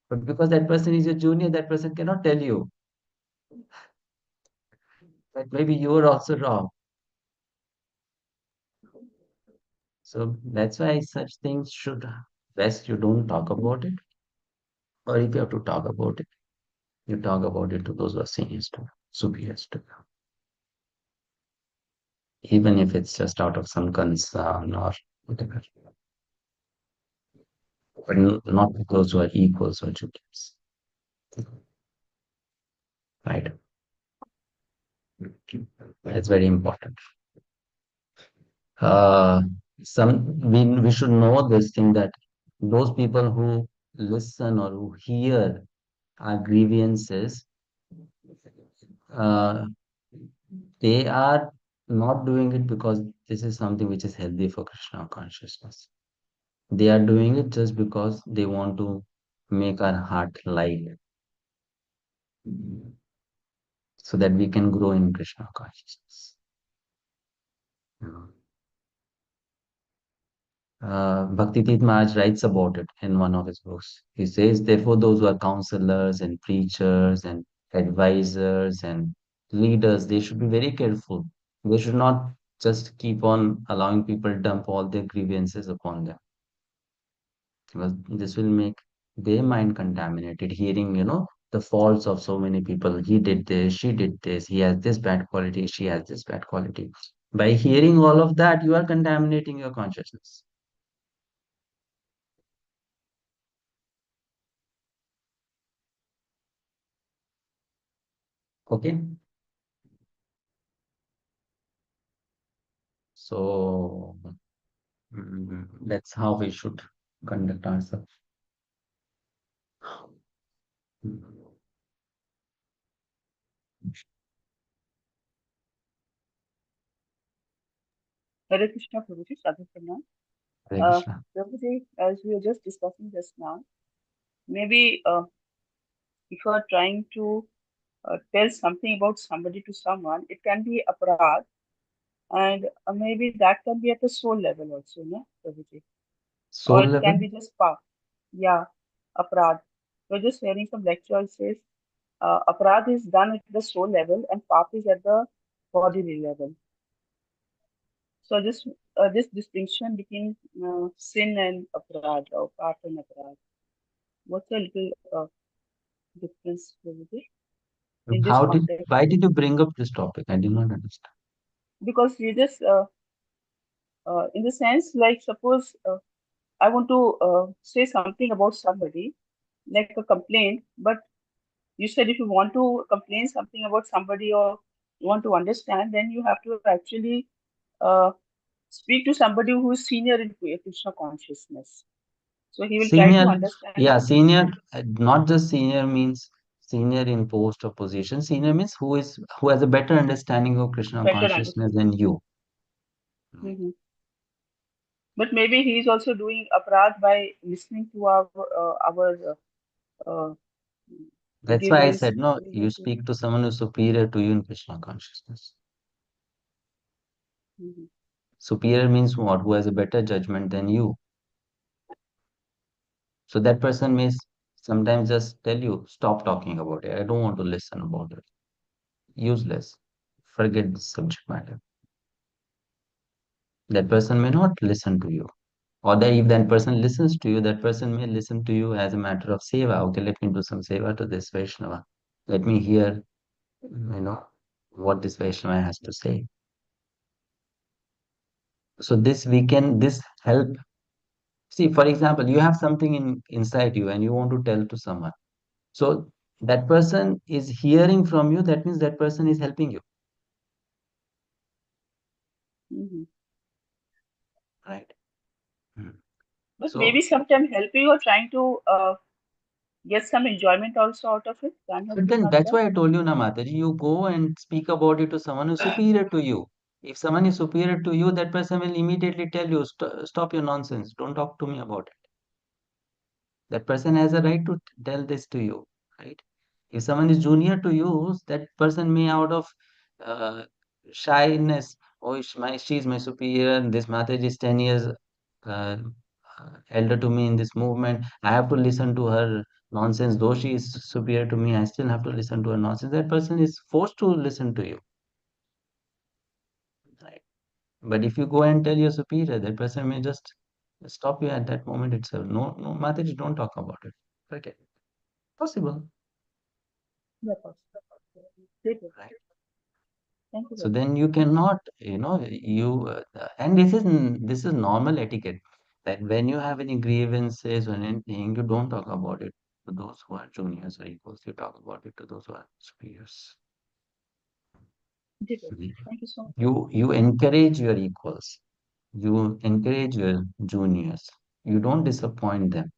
But because that person is your junior, that person cannot tell you that maybe you were also wrong. So that's why such things should best you don't talk about it. Or if you have to talk about it, you talk about it to those who are seniors to you, superiors to you. Even if it's just out of some concern or whatever, but not to those who are equals or juniors, right? It's very important. uh, we should know this thing that those people who listen or who hear our grievances, uh, they are not doing it because this is something which is healthy for Krishna consciousness. They are doing it just because they want to make our heart light so that we can grow in Krishna consciousness. Bhakti Maharaj writes about it in one of his books. He says, therefore, those who are counselors and preachers and advisors and leaders, they should be very careful. They should not just keep on allowing people dump all their grievances upon them, because this will make their mind contaminated. Hearing, the faults of so many people. He did this, she did this, he has this bad quality, she has this bad quality. By hearing all of that, you are contaminating your consciousness. Okay? So that's how we should conduct ourselves. Hare Krishna, Prabhuji, Sadhu Pranam. Hare Krishna. Prabhuji, as we were just discussing just now, maybe if you are trying to tell something about somebody to someone, it can be aparad, and maybe that can be at the soul level also, no, Prabhuji? Or Soul it level? can be just pap. Yeah, aparad. We're just hearing some lecture says aparad is done at the soul level and pap is at the bodily level. So this distinction between sin and aparad or pap and aparad, what's a little difference Prabhuji, in this context? Why did you bring up this topic? I did not understand. Because you just in the sense like suppose I want to say something about somebody like a complaint, but you said if you want to complain something about somebody or you want to understand, then you have to actually uh, speak to somebody who is senior in Krishna consciousness. So he will try to Senior, understand yeah, you senior, not just senior means senior in post or position. Senior means who has a better understanding of Krishna better consciousness than understanding. you. Hmm. But maybe he is also doing aparad by listening to our That's why I grievance. said, no, you speak to someone who's superior to you in Krishna consciousness. Mhm. Superior means what? Who has a better judgment than you. So that person may sometimes just tell you, stop talking about it. I don't want to listen about it. Useless. Forget the subject matter. That person may not listen to you. Or that if that person listens to you, that person may listen to you as a matter of seva. Okay, let me do some seva to this Vaishnava. Let me hear, what this Vaishnava has to say. So this help. See, for example, you have something inside you and you want to tell to someone. So that person is hearing from you. That means that person is helping you, Mhm. right? Hmm. But maybe So, sometimes helping or trying to get some enjoyment also out of it. Can but it be then not that's done? why I told you, na Mataji, you go and speak about it to someone who's superior to you. If someone is superior to you, that person will immediately tell you, stop your nonsense. Don't talk to me about it. That person has a right to tell this to you, right? If someone is junior to you, that person may out of uh, shyness, oh, she's my superior, and this Mataji is 10 years uh, elder to me in this movement. I have to listen to her nonsense. Though she is superior to me, I still have to listen to her nonsense. That person is forced to listen to you, right? But if you go and tell your superior, that person may just stop you at that moment itself. No, no, Mataji, don't talk about it. Okay, possible, Yeah, of course. Great. right? Thank you So very much. then you cannot, and this is normal etiquette that when you have any grievances or anything, you don't talk about it to those who are juniors or equals. You talk about it to those who are superiors. Great. Mhm. Thank you so much. You encourage your equals. You encourage your juniors. You don't disappoint them,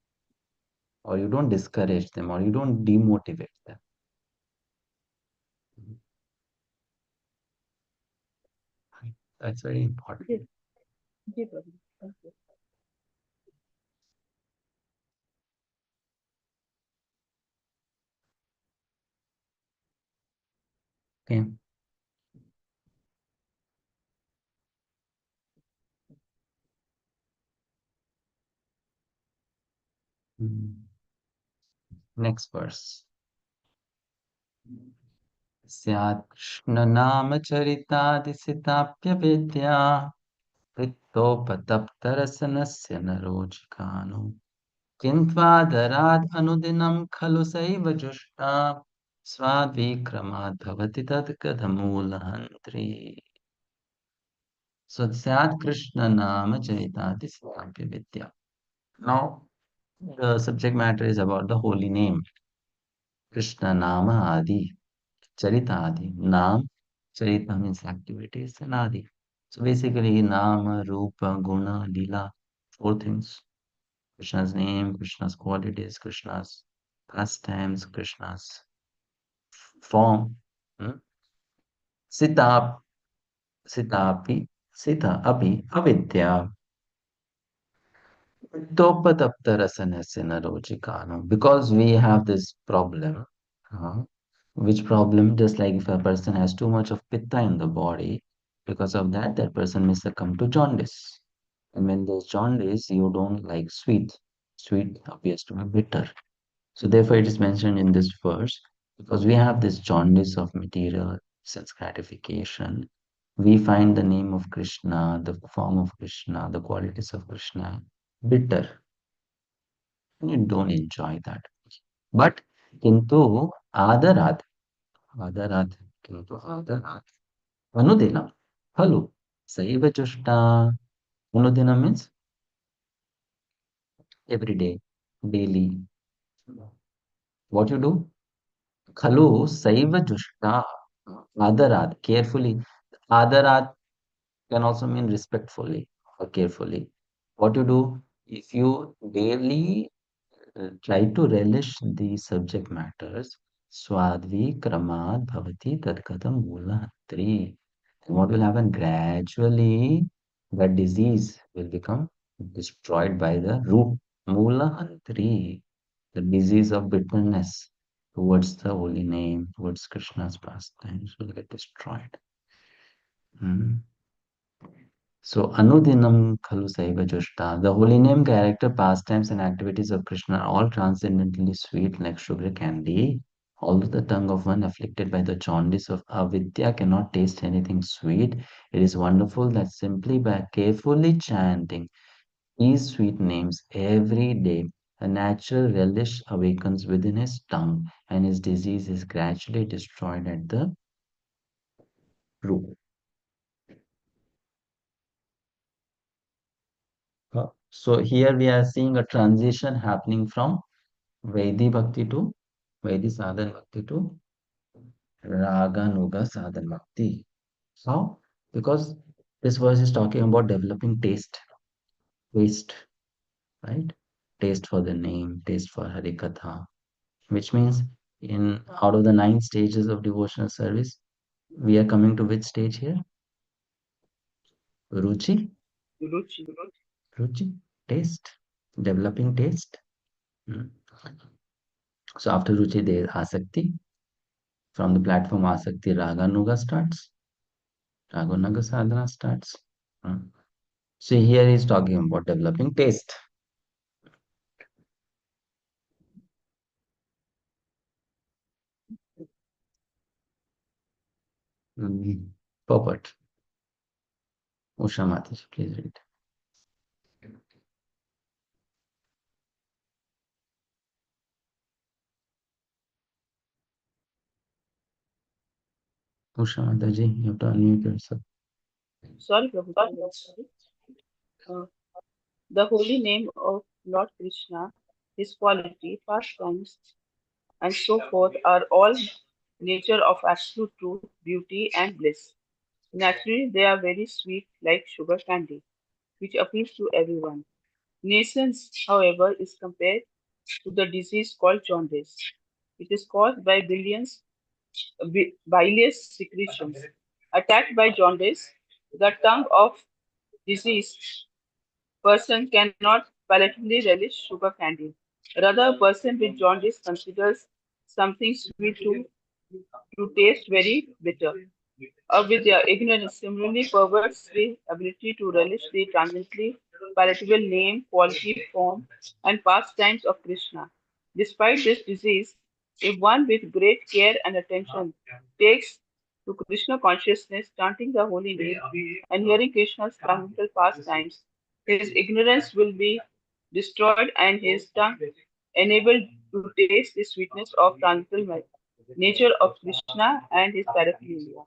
or you don't discourage them, or you don't demotivate them. That's very important. Ji ji Prabhu, thank you. Okay. Next verse. स्यात् कृष्णनामचरितादिसिताप्यवेद्या वृत्तोपतप्तरसनस्य नरोजिकानो किन्त्वादराद् अनुदिनं खलु सैव जुष्टा स्वाद्विक्रमाद् भवति तद्गतमूलहन्त्री. So स्यात् कृष्णनामचरितादिसिताप्यवेद्या. Now the subject matter is about the holy name. Krishna Nama Adi. Charita Adi. Naam, Charita means activities, and Adi. So basically, Nama, Rupa, Guna, Lila, four things. Krishna's name, Krishna's qualities, Krishna's pastimes, Krishna's form. Sita, Sitapi, Sita, Api, Avidya. Topataptarasanasya narojikano. Because we have this problem. Which problem? Just like if a person has too much of pitta in the body, because of that, that person may succumb to jaundice. And when there's jaundice, you don't like sweet. Sweet appears to be bitter. So therefore, it is mentioned in this verse, because we have this jaundice of material sense gratification. We find the name of Krishna, the form of Krishna, the qualities of Krishna bitter. And you don't enjoy that. But kintu adarat, adarat, kintu adarat. Anudina, halu, saiva jushta. Anudina means every day, daily. What you do? Khalu, saiva jushta. Adarat, carefully. Adarat can also mean respectfully or carefully. What you do? If you daily try to relish the subject matters, swadvi kramad bhavati tadkatam mulahatri. And what will happen? Gradually, the disease will become destroyed by the root. Mulahantri, the disease of bitterness towards the holy name, towards Krishna's pastimes will get destroyed. So, Anudinam Khalu Saiva Jushta, the holy name, character, pastimes, and activities of Krishna are all transcendently sweet like sugar candy. Although the tongue of one afflicted by the jaundice of avidya cannot taste anything sweet, it is wonderful that simply by carefully chanting these sweet names every day, a natural relish awakens within his tongue, and his disease is gradually destroyed at the root. So here we are seeing a transition happening from Vaidhi Bhakti to Vaidhi Sadhan Bhakti to Raga Nuga Sadhan Bhakti. How? Because this verse is talking about developing taste, right? Taste for the name, taste for Harikatha, which means in out of the 9 stages of devotional service, we are coming to which stage here? Ruchi? Ruchi. Ruchi? Taste? Developing taste? Hmm. So after Ruchi, there is Asakti. From the platform Asakti, Raga Nuga starts. Raga Nuga Sadhana starts. So here he's talking about developing taste. Purport. Usha Mataji, please read. Usha Mataji, you have to unmute yourself. Sorry, Prabhu, sorry. Uh, the holy name of Lord Krishna, his quality, pastimes, and so forth are all nature of absolute truth, beauty, and bliss. Naturally, they are very sweet like sugar candy. which appeals to everyone. Nascence, however, is compared to the disease called jaundice. It is caused by bilious secretions. Attacked by jaundice, the tongue of diseased person cannot palatably relish sugar candy. Rather, a person with jaundice considers something sweet to taste very bitter. With their ignorance, similarly perverts the ability to relish the transiently palatable name, quality, form, and pastimes of Krishna. Despite this disease, if one with great care and attention takes to Krishna consciousness, chanting the holy name, and hearing Krishna's transcendental pastimes, his ignorance will be destroyed and his tongue enabled to taste the sweetness of transcendental nature of Krishna and his paraphernalia.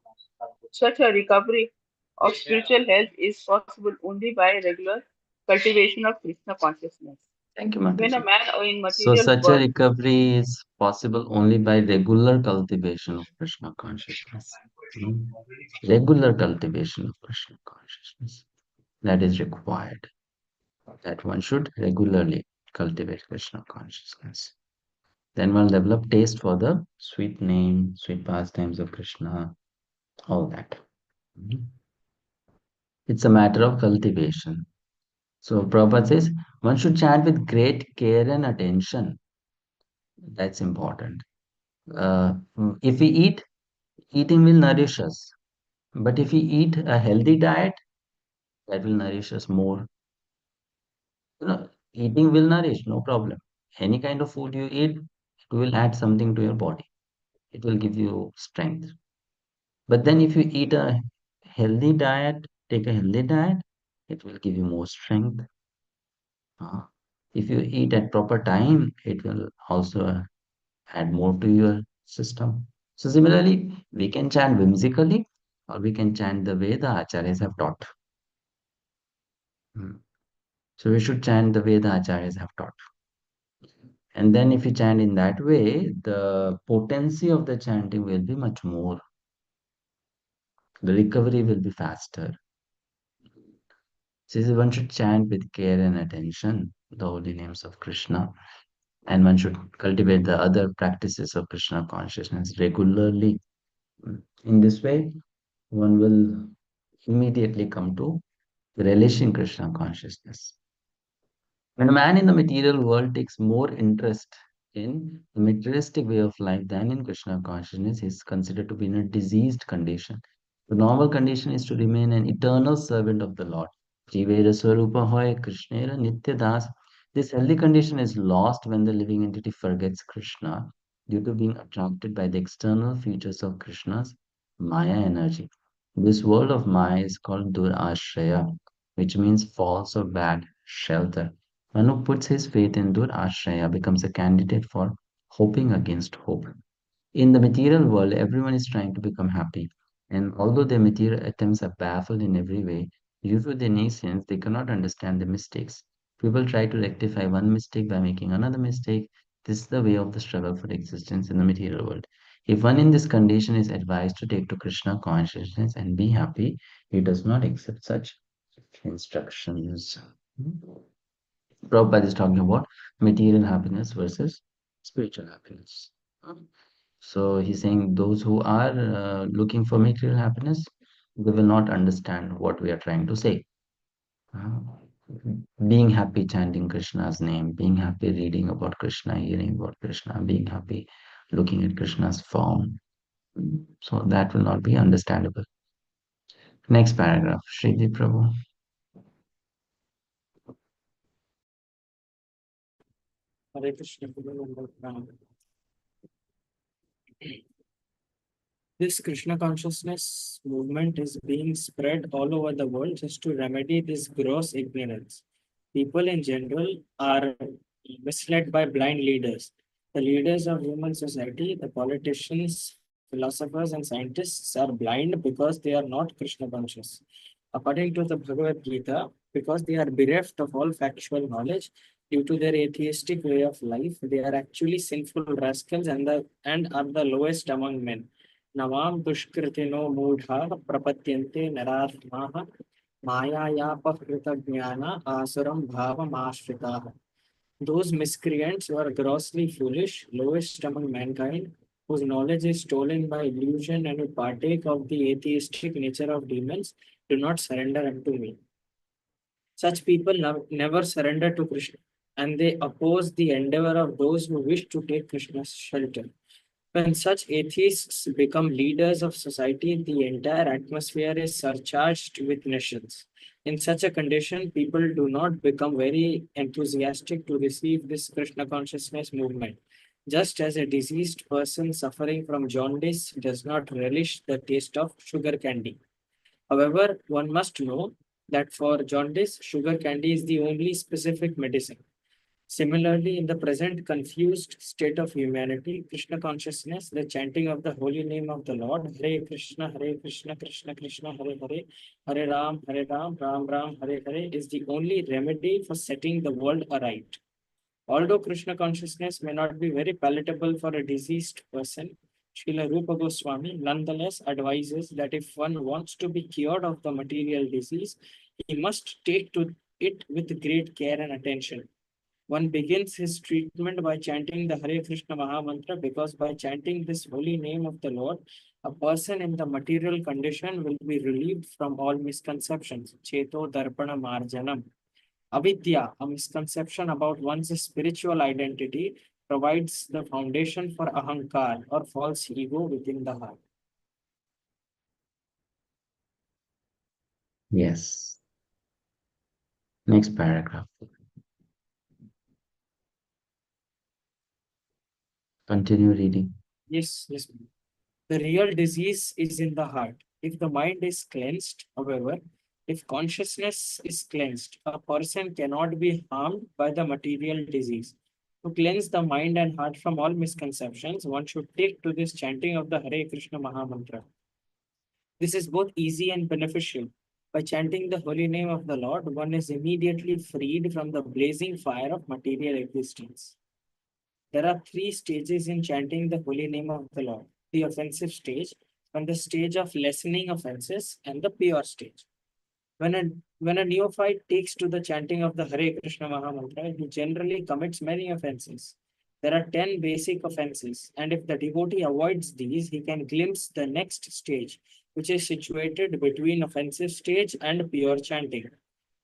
Such a recovery of spiritual health is possible only by regular cultivation of Krishna consciousness. Thank you, When a Mataji. man in So material such a world, recovery is possible only by regular cultivation of Krishna consciousness. Hmm. Regular cultivation of Krishna consciousness. That is required. That one should regularly cultivate Krishna consciousness. Then one develop taste for the sweet name, sweet pastimes of Krishna, all that. Hmm. It's a matter of cultivation. So Prabhupada says one should chant with great care and attention. That's important. If we eat, eating will nourish us. But if we eat a healthy diet, that will nourish us more. Eating will nourish, no problem. Any kind of food you eat, it will add something to your body. It will give you strength. But then if you eat a healthy diet, take a healthy diet, it will give you more strength. If you eat at proper time, it will also add more to your system. So similarly, we can chant whimsically or we can chant the way the acharyas have taught. Hmm. So we should chant the way the acharyas have taught. And then if you chant in that way, the potency of the chanting will be much more. The recovery will be faster. So one should chant with care and attention the holy names of Krishna. And one should cultivate the other practices of Krishna consciousness regularly. In this way, one will immediately come to relishing Krishna consciousness. When a man in the material world takes more interest in the materialistic way of life than in Krishna consciousness, he is considered to be in a diseased condition. The normal condition is to remain an eternal servant of the Lord. Jivera Swarupa Hoy Krishnera Nitya Das. This healthy condition is lost when the living entity forgets Krishna due to being attracted by the external features of Krishna's Maya energy. This world of Maya is called Durashraya, which means false or bad shelter. One who puts his faith in Durashraya becomes a candidate for hoping against hope. In the material world, everyone is trying to become happy, and although their material attempts are baffled in every way, due to their nascence, they cannot understand the mistakes. People try to rectify one mistake by making another mistake. This is the way of the struggle for existence in the material world. If one in this condition is advised to take to Krishna consciousness and be happy, he does not accept such instructions. Prabhupada is talking about material happiness versus spiritual happiness. So he's saying those who are looking for material happiness, they will not understand what we are trying to say. Uh, Being happy chanting Krishna's name, being happy reading about Krishna, hearing about Krishna, being happy looking at Krishna's form. So that will not be understandable. Next paragraph, Sriji Prabhu. Hare Krishna. This Krishna consciousness movement is being spread all over the world just to remedy this gross ignorance. People in general are misled by blind leaders. The leaders of human society, the politicians, philosophers, and scientists are blind because they are not Krishna conscious. According to the Bhagavad-gita, because they are bereft of all factual knowledge due to their atheistic way of life, they are actually sinful rascals and are the lowest among men. Navam dushkritino mudha prapatyante narathmaha Mayayapahritagnyana asuram bhavamashritah. Those miscreants who are grossly foolish, lowest among mankind, whose knowledge is stolen by illusion and who partake of the atheistic nature of demons, do not surrender unto me. Such people never surrender to Krishna, and they oppose the endeavor of those who wish to take Krishna's shelter. When such atheists become leaders of society, the entire atmosphere is surcharged with nations. In such a condition, people do not become very enthusiastic to receive this Krishna consciousness movement. Just as a diseased person suffering from jaundice does not relish the taste of sugar candy. However, one must know that for jaundice, sugar candy is the only specific medicine. Similarly, in the present confused state of humanity, Krishna consciousness, the chanting of the holy name of the Lord, Hare Krishna, Krishna Krishna, Hare Hare, Hare Ram, Ram Ram, Hare Hare, is the only remedy for setting the world aright. Although Krishna consciousness may not be very palatable for a diseased person, Srila Rupa Goswami nonetheless advises that if one wants to be cured of the material disease, he must take to it with great care and attention. One begins his treatment by chanting the Hare Krishna Maha Mantra, because by chanting this holy name of the Lord, a person in the material condition will be relieved from all misconceptions. Cheto Darpana Marjanam. Avidya, a misconception about one's spiritual identity, provides the foundation for ahankar or false ego within the heart. Yes. Next paragraph. Continue reading. Yes. The real disease is in the heart. If the mind is cleansed, however, if consciousness is cleansed, a person cannot be harmed by the material disease. To cleanse the mind and heart from all misconceptions, one should take to this chanting of the Hare Krishna Maha Mantra. This is both easy and beneficial. By chanting the holy name of the Lord, one is immediately freed from the blazing fire of material existence. There are three stages in chanting the holy name of the Lord: the offensive stage, then the stage of lessening offenses, and the pure stage. When a neophyte takes to the chanting of the Hare Krishna Maha Mantra, he generally commits many offenses. There are 10 basic offenses, and if the devotee avoids these, he can glimpse the next stage, which is situated between offensive stage and pure chanting.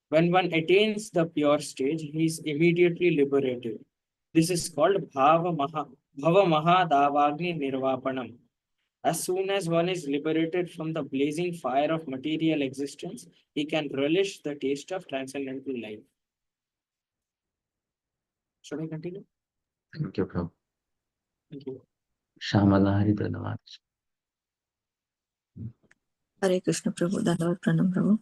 When one attains the pure stage, he is immediately liberated. This is called Bhava Maha Davagni Nirvapanam. As soon as one is liberated from the blazing fire of material existence, he can relish the taste of transcendental life. Should I continue? Thank you, Prabhu. Thank you. Shamala Hari Pranamach. Hare Krishna Prabhu, Dandavat Pranam Prabhu.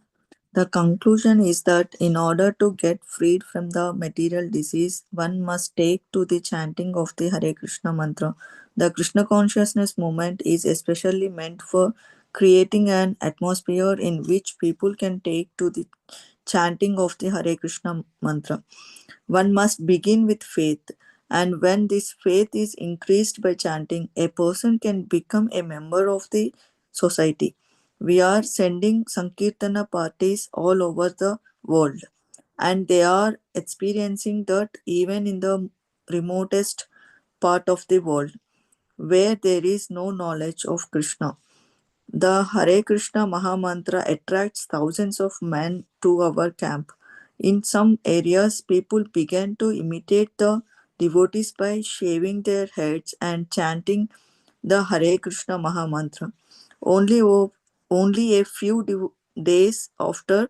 The conclusion is that in order to get freed from the material disease, one must take to the chanting of the Hare Krishna mantra. The Krishna consciousness movement is especially meant for creating an atmosphere in which people can take to the chanting of the Hare Krishna mantra. One must begin with faith, and when this faith is increased by chanting, a person can become a member of the society. We are sending Sankirtana parties all over the world, and they are experiencing that even in the remotest part of the world where there is no knowledge of Krishna. The Hare Krishna Maha Mantra attracts thousands of men to our camp. In some areas, people began to imitate the devotees by shaving their heads and chanting the Hare Krishna Maha Mantra. Only a few days after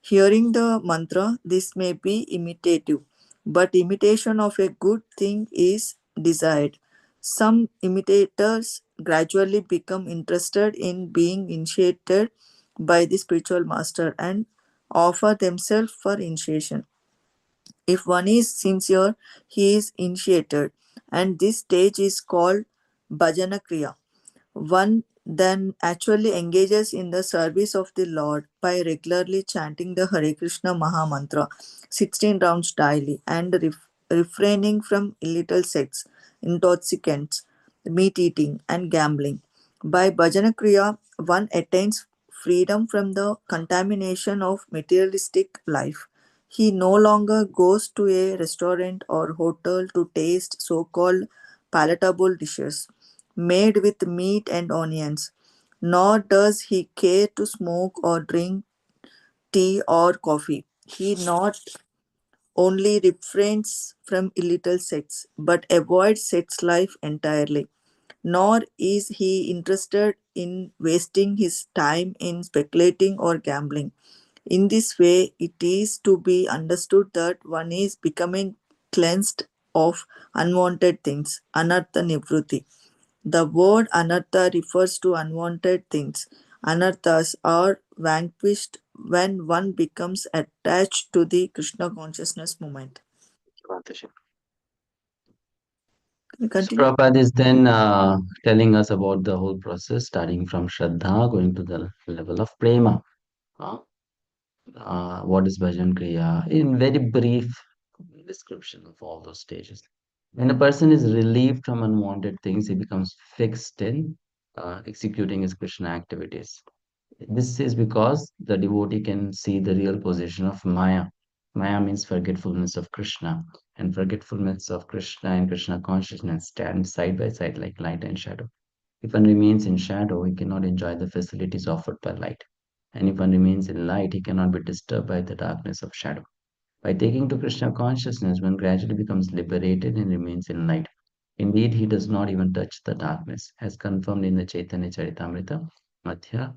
hearing the mantra, this may be imitative, but imitation of a good thing is desired. Some imitators gradually become interested in being initiated by the spiritual master and offer themselves for initiation. If one is sincere, he is initiated, and this stage is called Bhajana Kriya. One then actually engages in the service of the Lord by regularly chanting the Hare Krishna Maha Mantra 16 rounds daily and refraining from illicit sex, intoxicants, meat eating, and gambling. By Bhajana Kriya, one attains freedom from the contamination of materialistic life. He no longer goes to a restaurant or hotel to taste so called palatable dishes made with meat and onions, nor does he care to smoke or drink tea or coffee. He not only refrains from illegal sex but avoids sex life entirely, nor is he interested in wasting his time in speculating or gambling. In this way, it is to be understood that one is becoming cleansed of unwanted things, anartha nivruti. The word anartha refers to unwanted things. Anarthas are vanquished when one becomes attached to the Krishna consciousness moment. Mataji. Can you So continue? Prabhupada is then telling us about the whole process, starting from Shraddha, going to the level of Prema. Uh, what is Bhajan Kriya? In very brief description of all those stages. When a person is relieved from unwanted things, he becomes fixed in executing his Krishna activities. This is because the devotee can see the real position of Maya. Maya means forgetfulness of Krishna, and forgetfulness of Krishna and Krishna consciousness stand side by side like light and shadow. If one remains in shadow, he cannot enjoy the facilities offered by light. And if one remains in light, he cannot be disturbed by the darkness of shadow. By taking to Krishna consciousness, one gradually becomes liberated and remains in light. Indeed, he does not even touch the darkness, as confirmed in the Chaitanya Charitamrita, Madhya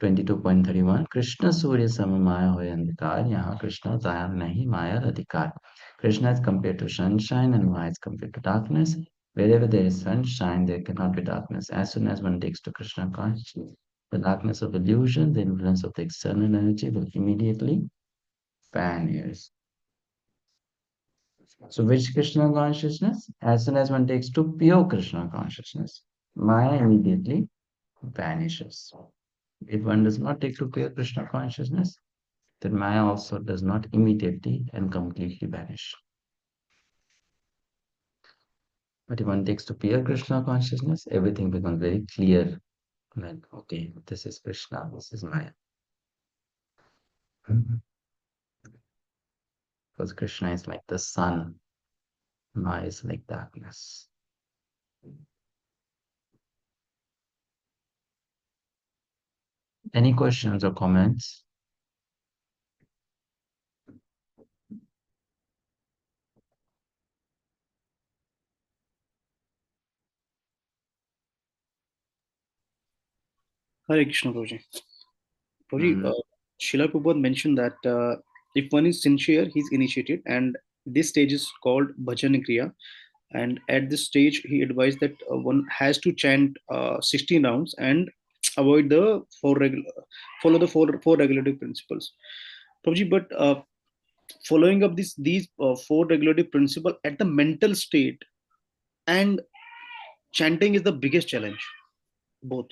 22.31 Krishna सूर्य सम माया होय अंधकार यहाँ कृष्ण जहाँ नहीं माया अधिकार. Krishna is compared to sunshine and Maya is compared to darkness. Wherever there is sunshine, there cannot be darkness. As soon as one takes to Krishna consciousness, the darkness of illusion, the influence of the external energy will immediately vanish. So which Krishna consciousness? As soon as one takes to pure Krishna consciousness, Maya immediately vanishes. If one does not take to pure Krishna consciousness, then Maya also does not immediately and completely vanish. But if one takes to pure Krishna consciousness, everything becomes very clear. Like, okay, this is Krishna, this is Maya. Because Krishna is like the sun, Maya is like darkness. Any questions or comments? Hare Krishna, Prabhuji. Prabhuji, Mm. Srila Prabhupada mentioned that if one is sincere, he's initiated, and this stage is called Bhajan Kriya. And at this stage, he advised that one has to chant 16 rounds and avoid the follow the four regulative principles. Prabhuji, but following up these four regulative principles at the mental state and chanting is the biggest challenge, both.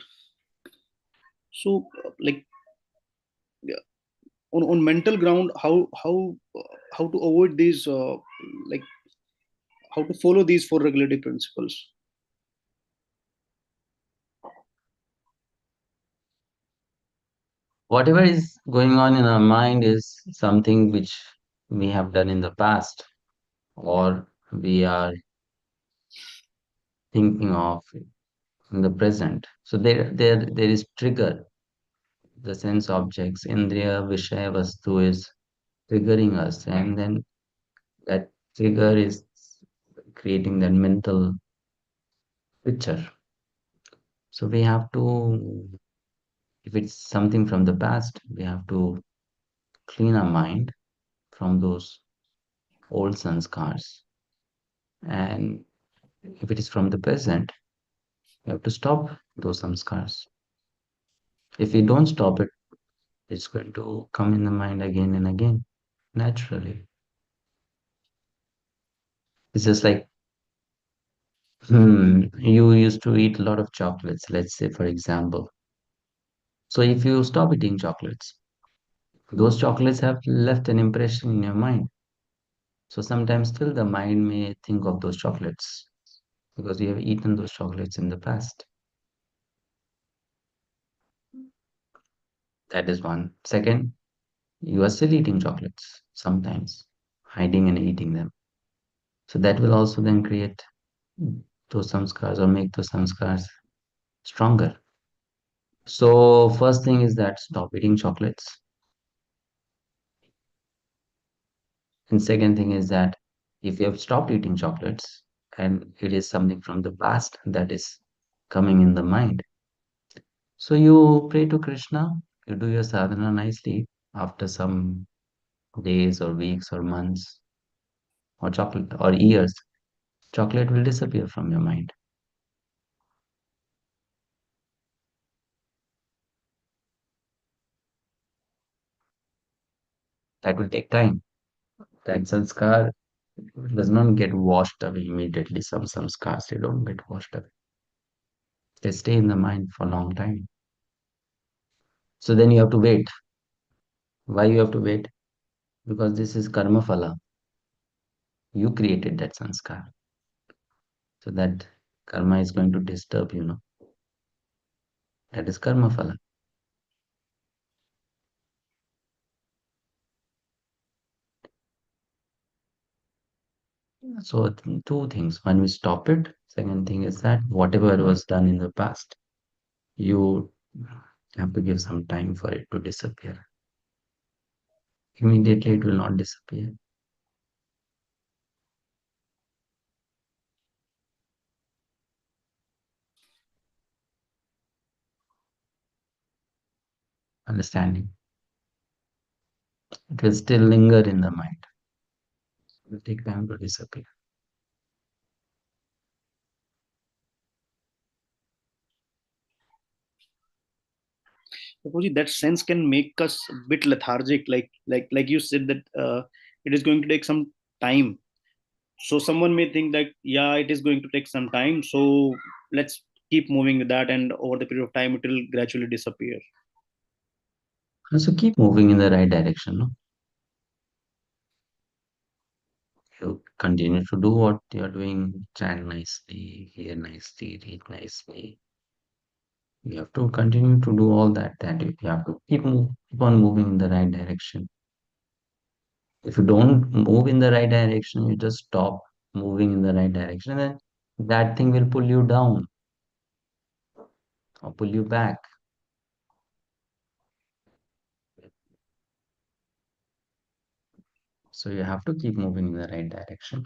So, like on mental ground, how to avoid these like how to follow these four regulative principles. Whatever is going on in our mind is something which we have done in the past or we are thinking of in the present. So there is trigger, the sense objects, Indriya, Vishaya, Vastu is triggering us, and then that trigger is creating that mental picture. So we have to, if it's something from the past, we have to clean our mind from those old sanskars. And if it is from the present, we have to stop those samskars. If we don't stop it, it's going to come in the mind again and again, naturally. It's just like, you used to eat a lot of chocolates, let's say, for example. So if you stop eating chocolates, those chocolates have left an impression in your mind. So sometimes still the mind may think of those chocolates because you have eaten those chocolates in the past. That is one. Second, you are still eating chocolates sometimes, hiding and eating them. So that will also then create those samskars or make those samskars stronger. So first thing is that stop eating chocolates. And second thing is that if you have stopped eating chocolates and it is something from the past that is coming in the mind, so you pray to Krishna, you do your sadhana nicely after some days or weeks or months or chocolate or years, chocolate will disappear from your mind. That will take time. That sanskar does not get washed away immediately. Some sanskars they don't get washed away. They stay in the mind for a long time. So then you have to wait. Why you have to wait? Because this is karma phala. You created that sanskar. So that karma is going to disturb, That is karma phala. So two things. One, we stop it. Second thing is that whatever was done in the past, you have to give some time for it to disappear. Immediately it will not disappear. Understanding. It will still linger in the mind. It will take time to disappear. Suppose that sense can make us a bit lethargic, like you said that it is going to take some time. So someone may think that yeah, it is going to take some time, so let's keep moving with that, and over the period of time, it will gradually disappear. So keep moving in the right direction. No? You continue to do what you're doing, chant nicely, hear nicely, read nicely. You have to continue to do all that. That you have to keep on moving in the right direction. If you don't move in the right direction, you just stop moving in the right direction, and that thing will pull you down or pull you back. So you have to keep moving in the right direction.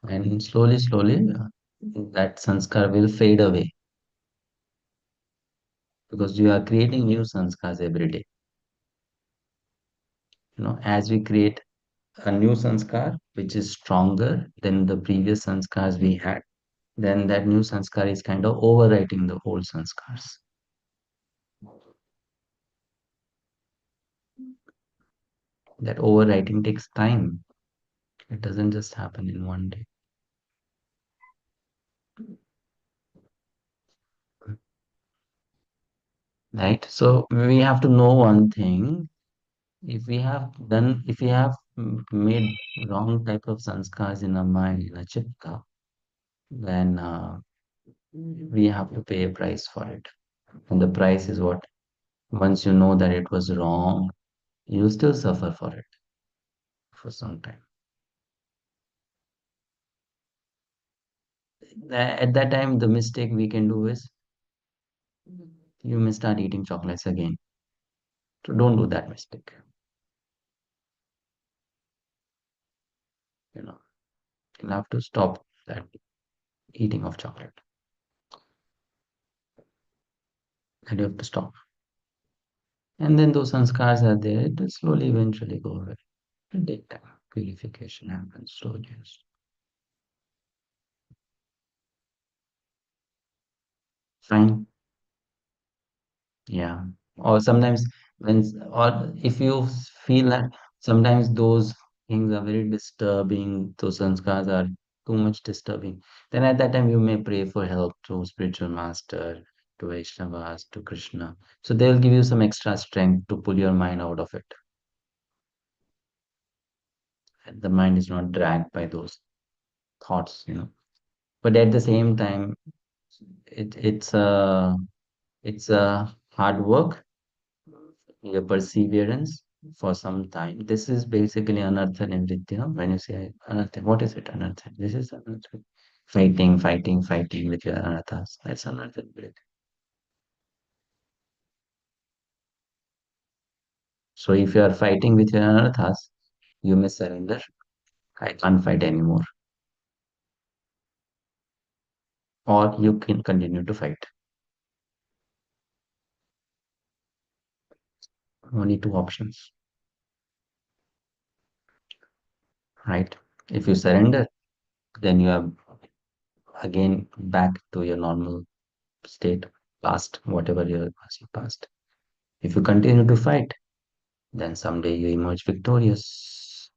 And slowly, slowly, that sanskar will fade away because you are creating new sanskars every day. As we create a new sanskar which is stronger than the previous sanskars we had, then that new sanskar is kind of overwriting the old sanskars. That overwriting takes time. It doesn't just happen in one day. Right? So we have to know one thing. If we have made wrong type of sanskars in our mind, in a chitta, then we have to pay a price for it. And the price is what? Once you know that it was wrong, you still suffer for it for some time. At that time, the mistake we can do is you may start eating chocolates again. So don't do that mistake. You know, you'll have to stop that eating of chocolate. And you have to stop. And then those sanskars are there, it will slowly eventually go away. It will take time. Purification happens slowly. Fine. Yeah. Or sometimes or if you feel that sometimes those things are very disturbing, those sanskars are too much disturbing, then at that time you may pray for help to spiritual master, to Vaishnavas, to Krishna. So they'll give you some extra strength to pull your mind out of it. And the mind is not dragged by those thoughts. But at the same time, it's a hard work, your perseverance for some time. This is basically anartha nivritti. When you say anartha, what is it? Anartha. This is anartha. Fighting with your anarthas. That's anartha nivritti. So if you are fighting with your anarthas, you may surrender. I can't fight anymore. Or you can continue to fight. Only two options, right? If you surrender, then you are again back to your normal state, past, whatever your past. If you continue to fight, then someday you emerge victorious.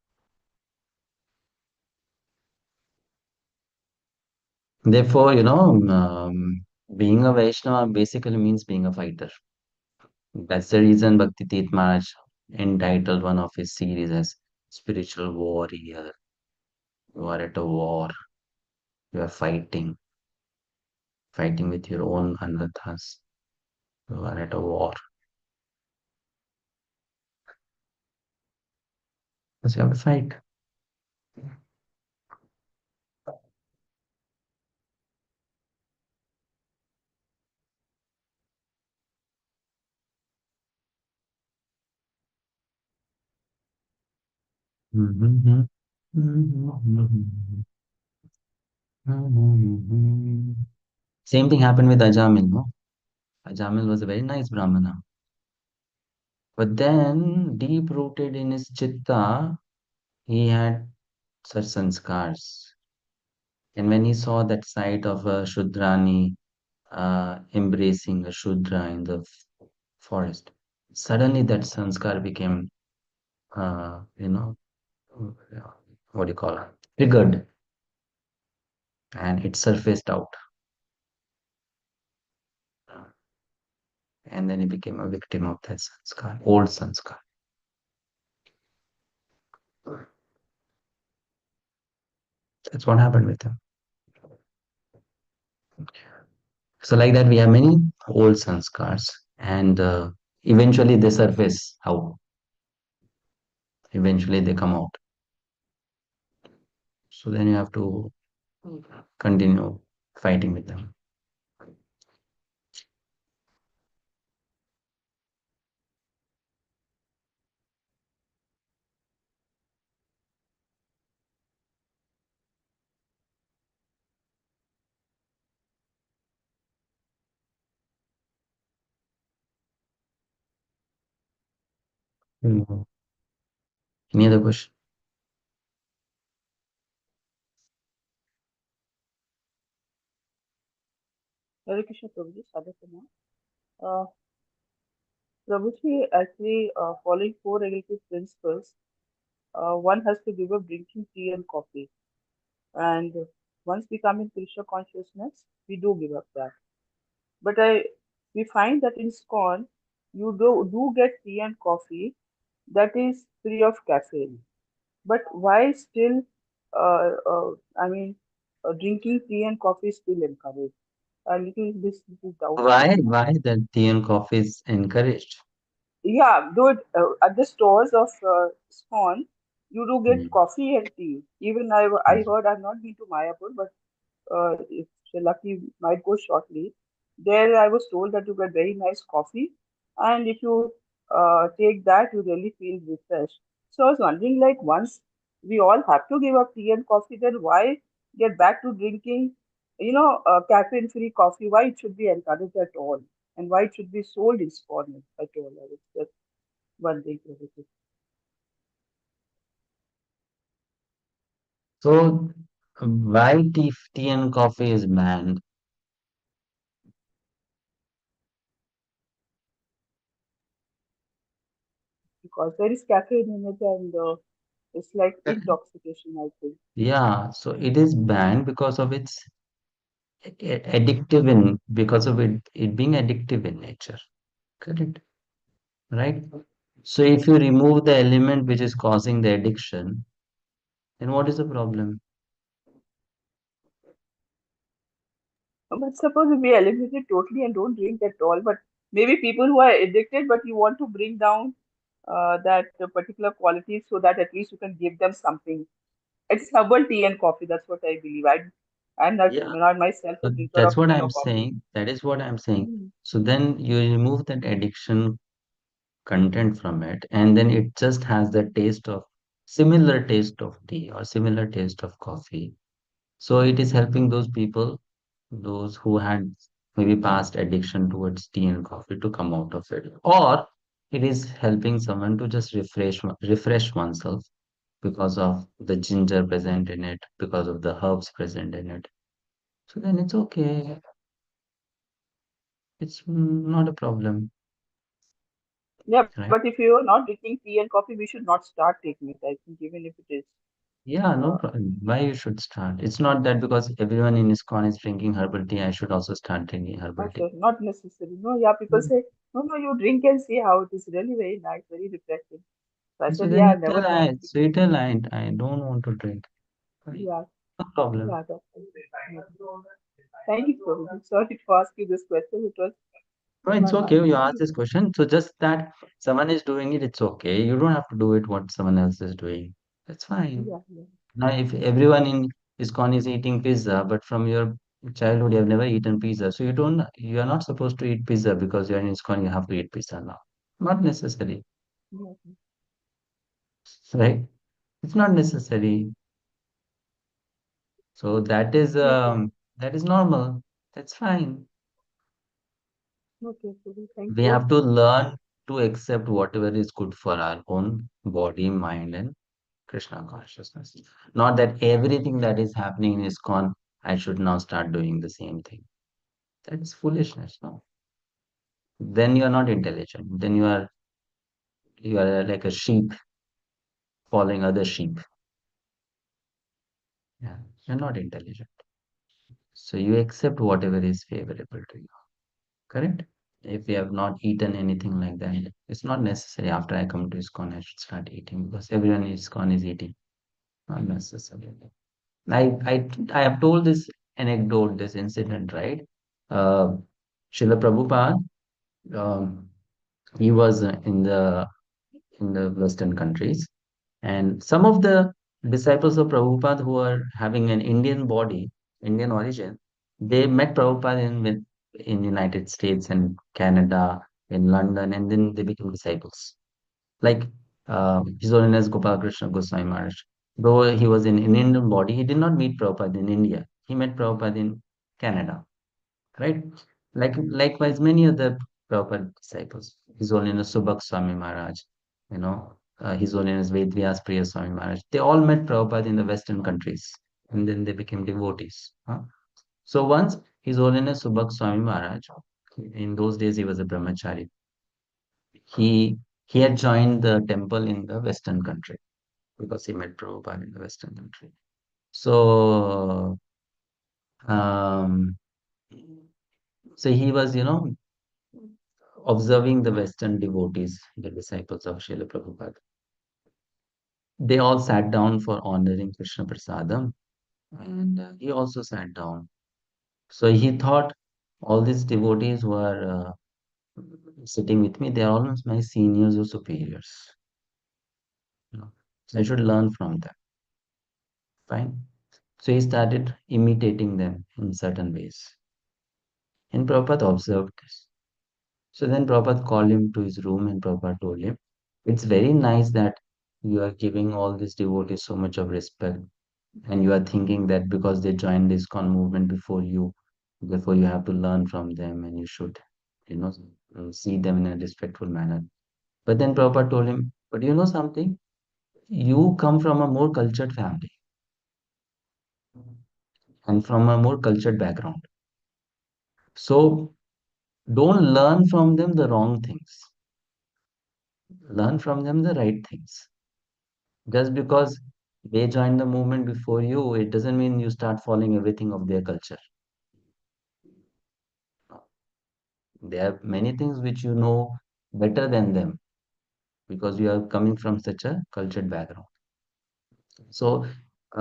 Therefore, being a Vaishnava basically means being a fighter. That's the reason Bhakti Tirth Maharaj entitled one of his series as Spiritual Warrior. You are at a war. You are fighting with your own anarthas. You are at a war. Because you have to fight. Same thing happened with Ajamil, no? Ajamil was a very nice Brahmana. But then, deep rooted in his chitta, he had such sanskars. And when he saw that sight of a Shudrani embracing a Shudra in the forest, suddenly that sanskar became, uh, you know, what do you call it? Triggered. And it surfaced out. And then he became a victim of that sanskar, old sanskar. That's what happened with him. So, like that, we have many old sanskars, and eventually they surface out. Eventually they come out. So then you have to continue fighting with them. Mhm. Any other question? Hare Krishna Prabhuji, Sadhana. Uh, Prabhuji, actually, following four relative principles, one has to give up drinking tea and coffee. And once we come in Krishna consciousness, we do give up that. But we find that in iskcon, you do get tea and coffee that is free of caffeine. But why still, I mean, drinking tea and coffee is still encouraged? A little this doubt I Why? have. Why that tea and coffee is encouraged? Yeah, though at the stores of iskcon, you do get Mm. coffee and tea. Even I heard, I've not been to Mayapur, but if you're lucky, might go shortly. There, I was told that you get very nice coffee, and if you take that, you really feel refreshed. So I was wondering, like, once we all have to give up tea and coffee, then why get back to drinking, caffeine-free coffee? Why it should be encouraged at all, and why it should be sold in corners at all? I was just wondering, Prabhuji. So why tea and coffee is banned? Because there is caffeine in it, and it's like intoxication, I think. Yeah, so it is banned because of its addictive in because of it being addictive in nature. Correct. Right? So if you remove the element which is causing the addiction, then what is the problem? But suppose if we eliminate it totally and don't drink at all, but maybe people who are addicted, but you want to bring down that particular quality so that at least you can give them something. It's herbal tea and coffee. That's what I believe. I'm Yeah, not myself a so drinker that's of what tea or I'm coffee. saying. That is what I'm saying. Mhm. So then you remove that addiction content from it, and then it just has the taste of similar taste of tea or similar taste of coffee. So it is helping those people, those who had maybe past addiction towards tea and coffee to come out of it. Or it is helping someone to just refresh oneself because of the ginger present in it, because of the herbs present in it. So then it's okay. It's not a problem, Yeah, right? but if you are not drinking tea and coffee, we should not start taking it. I think even if it is. Yeah, no Uh, problem. Why you should start? It's not that because everyone in iskcon is drinking herbal tea, I should also start drinking herbal tea. okay, not necessary. No, yeah, people Mm. say, no, no, you drink and see how it is. Really very nice, very refreshing. So I So said, then yeah, you I never tell thought I, of it. so you tell I don't want to drink. Fine. Yeah, No problem. yeah, that's it. Yeah. Thank you, Prabhu. Sorry to ask you this question. It was No, in my it's okay. mind. You ask this question. So just that someone is doing it, it's okay. You don't have to do it what someone else is doing. That's fine. Yeah, yeah. Now, if everyone in ISKCON is eating pizza, but from your childhood you have never eaten pizza, so you are not supposed to eat pizza because you are in ISKCON, you have to eat pizza now. Not necessary, Yeah, right? It's not necessary. So okay, that is normal. That's fine. okay, Prabhu. Thank We you. have to learn to accept whatever is good for our own body, mind, and Krishna consciousness. Not that everything that is happening in ISKCON, I should now start doing the same thing. That is foolishness, no? Then you are not intelligent. Then you are like a sheep following other sheep. Yeah, you're not intelligent. So you accept whatever is favorable to you. Correct? If you have not eaten anything like that, it's not necessary after I come to ISKCON, I should start eating because everyone in ISKCON is eating. Not necessarily. I have told this anecdote, this incident, right? Uh, Srila Prabhupada, um, he was in the Western countries. And some of the disciples of Prabhupada who are having an Indian body, Indian origin, they met Prabhupada in United States and Canada, in London, and then they became disciples. Like His Holiness Gopal Krishna Goswami Maharaj. Though he was in Indian body, he did not meet Prabhupada in India. He met Prabhupada in Canada, right? Likewise, many other Prabhupada disciples. His Holiness Subhak Swami Maharaj, His Holiness Vedvyas Priya Swami Maharaj. They all met Prabhupada in the Western countries, and then they became devotees. So once His Holiness Subhak Swami Maharaj, in those days he was a brahmachari. He he had joined the temple in the Western country because he met Prabhupada in the Western country. So um, so he was, observing the Western devotees, the disciples of Srila Prabhupada. They all sat down for honoring Krishna Prasadam, and he also sat down. So he thought all these devotees who are sitting with me, they are almost my seniors or superiors. So I should learn from them. Fine. So he started imitating them in certain ways. And Prabhupada observed this. So then Prabhupada called him to his room and Prabhupada told him, it's very nice that you are giving all these devotees so much of respect and you are thinking that because they joined this ISKCON movement before you have to learn from them and you should, you know, see them in a respectful manner. But then Prabhupada told him, but you know something? You come from a more cultured family and from a more cultured background. So don't learn from them the wrong things. Learn from them the right things. Just because they joined the movement before you, it doesn't mean you start following everything of their culture. There are many things which you know better than them because you are coming from such a cultured background. So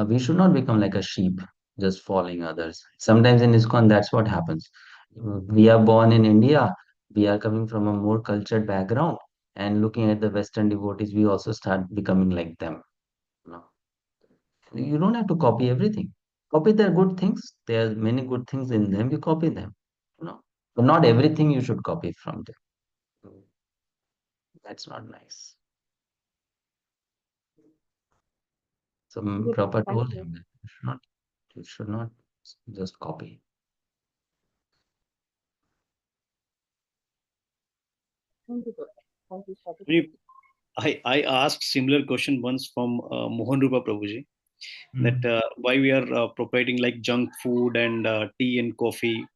we should not become like a sheep, just following others. Sometimes in ISKCON, that's what happens. We are born in India, We are coming from a more cultured background, and looking at the Western devotees, we also start becoming like them. You know, you don't have to copy everything. Copy their good things. There are many good things in them. You copy them. You know, but not everything you should copy from them. That's not nice. So Yes, Prabhupada thank told you. him that you should not just copy. Thank you, sir. Thank you, Swati I, Prabhu. I asked similar question once from Mohan Rupa Prabhuji, that why we are providing like junk food and tea and coffee.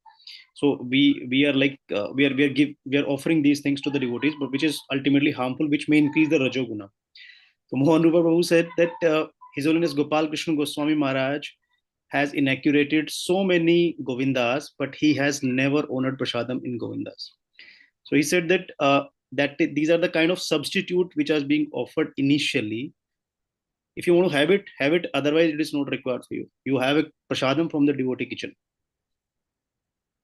So we are like we are offering these things to the devotees, but which is ultimately harmful, which may increase the rajoguna. So Mohan Rupa Prabhu said that His Holiness Gopal Krishna Goswami Maharaj has inaugurated so many Govindas, but he has never honored prasadam in Govindas. So he said that these are the kind of substitute which are being offered initially. If you want to have it, have it. Otherwise, it is not required for you. You have a prasadam from the devotee kitchen.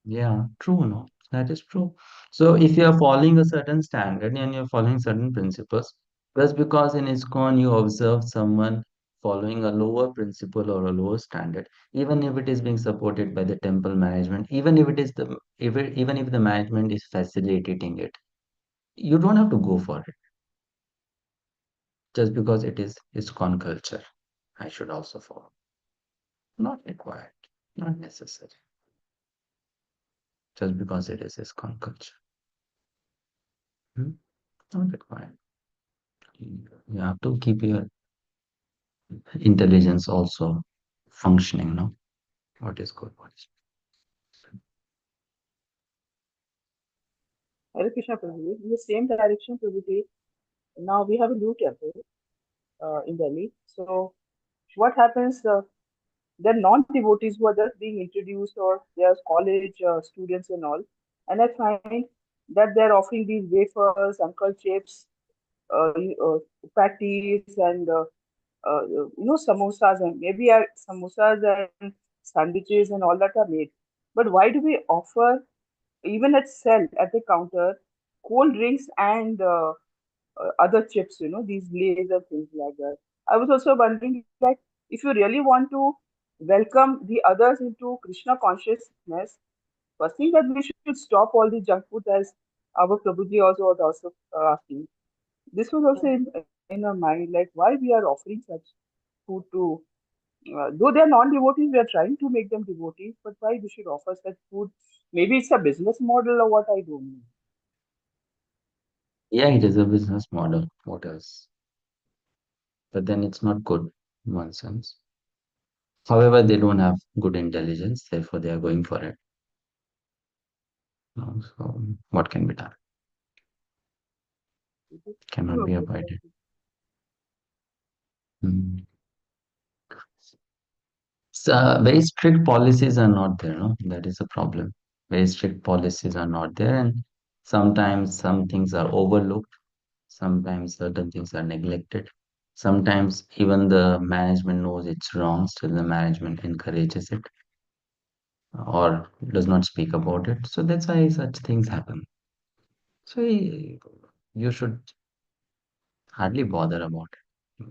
Yeah, true, no, that is true. So if you are following a certain standard and you're following certain principles, just because in iskcon you observe someone following a lower principle or a lower standard, even if it is being supported by the temple management, even if it is even if the management is facilitating it, you don't have to go for it just because it is iskcon culture. I should also follow. Not required, not necessary, just because it is iskcon culture. Hmm? Not required. You have to keep your intelligence also functioning, no? What is good, what is Hare Krishna Prabhuji. In the same direction, Prabhuji, now we have a new temple in Delhi. So what happens? They're non-devotees who are just being introduced, or they're college students and all. And I find that they're offering these wafers, uncle chips, patties, and samosas, and maybe samosas and sandwiches and all that are made. But why do we offer, even at sell at the counter, cold drinks and other chips, these lays and things like that? I was also wondering, like, if you really want to welcome the others into Krishna consciousness, first thing that we should stop all the junk food, as our Prabhuji also was also asking. This was also in our mind, like why we are offering such food to, though they are non-devotees, we are trying to make them devotees, but why we should offer such food? Maybe it's a business model or what, I don't know. Yeah, it is a business model. What else? But then it's not good in one sense. However, they don't have good intelligence, therefore they are going for it. So what can be done? Cannot be Okay, thank avoided. you. Mm. So very strict policies are not there, no? That is a problem. Very strict policies are not there, and sometimes some things are overlooked. Sometimes certain things are neglected. Sometimes even the management knows it's wrong, still the management encourages it or does not speak about it. So that's why such things happen. So you should hardly bother about it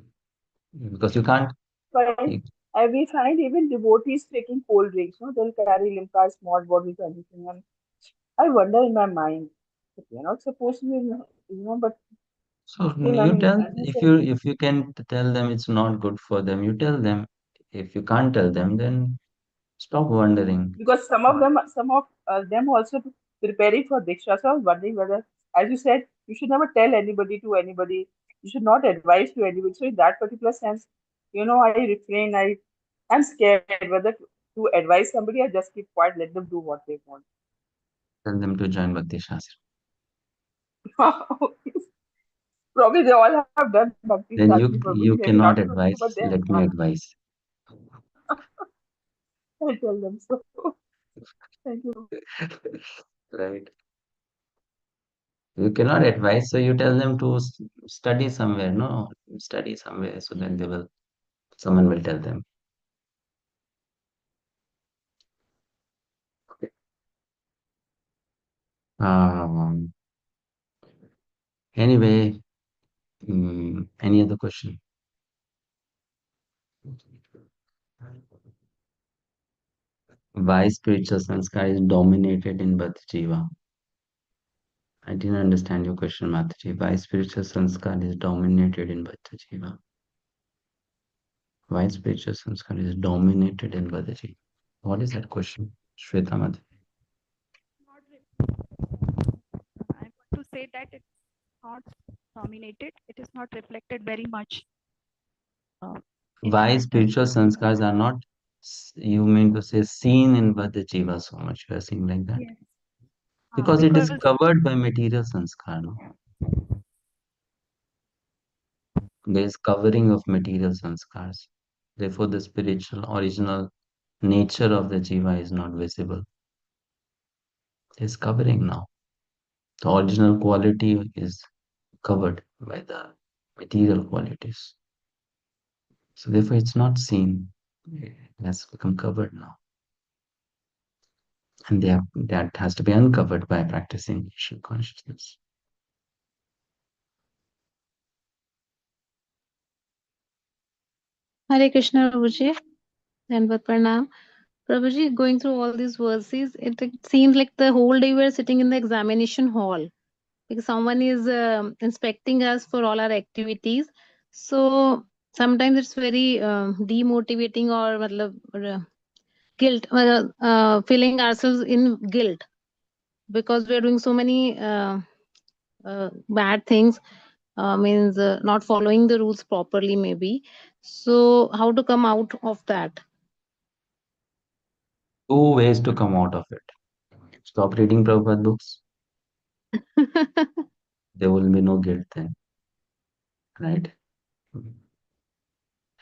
because you can't. Fine. You, We find even devotees taking cold drinks, they'll carry limca, small bottles, anything. And I wonder in my mind, that we are not supposed to be, but so still, I you mean, tell as I said, if you can tell them it's not good for them, you tell them. If you can't tell them, then stop wondering. because some of them also preparing for diksha. So I was wondering whether, as you said, you should never tell anybody to anybody. You should not advise to anybody. So in that particular sense, I refrain. I'm scared whether to advise somebody or just keep quiet, let them do what they want. Tell them to join Bhakti-sastri. Probably they all have done Bhakti Then Sastri for me, you maybe not cannot for me, advise. but they have Let me done. advise. I tell them so. Thank you. Right. You cannot advise, so you tell them to study somewhere. No, study somewhere, so then someone will tell them. Okay. Um, anyway, any other question? Why spiritual sanskar is dominated in Bhakti? I didn't understand your question, Mataji. Why spiritual sanskar is dominated in Bhakti? Why spiritual sanskar is dominated in Bhakti? What is that question, Shweta Mataji? Not I want to say that it's not dominated. It is not reflected very much in Why Bhakti. spiritual sanskars are not, you mean to say, seen in Bhakti so much? You are saying like that? Yes. Because it is Because covered by material sanskar, no? There is covering of material sanskars. Therefore, the spiritual original nature of the jiva is not visible. It is covering now. The original quality is covered by the material qualities. So therefore, it's not seen. It has become covered now. And that has to be uncovered by practicing Krishna consciousness. Hare Krishna, Prabhuji, and Pranam. Prabhuji, going through all these verses, it seems like the whole day we're sitting in the examination hall because someone is inspecting us for all our activities. So sometimes it's very demotivating or guilt, feeling ourselves in guilt because we're doing so many bad things, means not following the rules properly, maybe. So, how to come out of that? Two ways to come out of it. Stop reading Prabhupada books. There will be no guilt then. Right?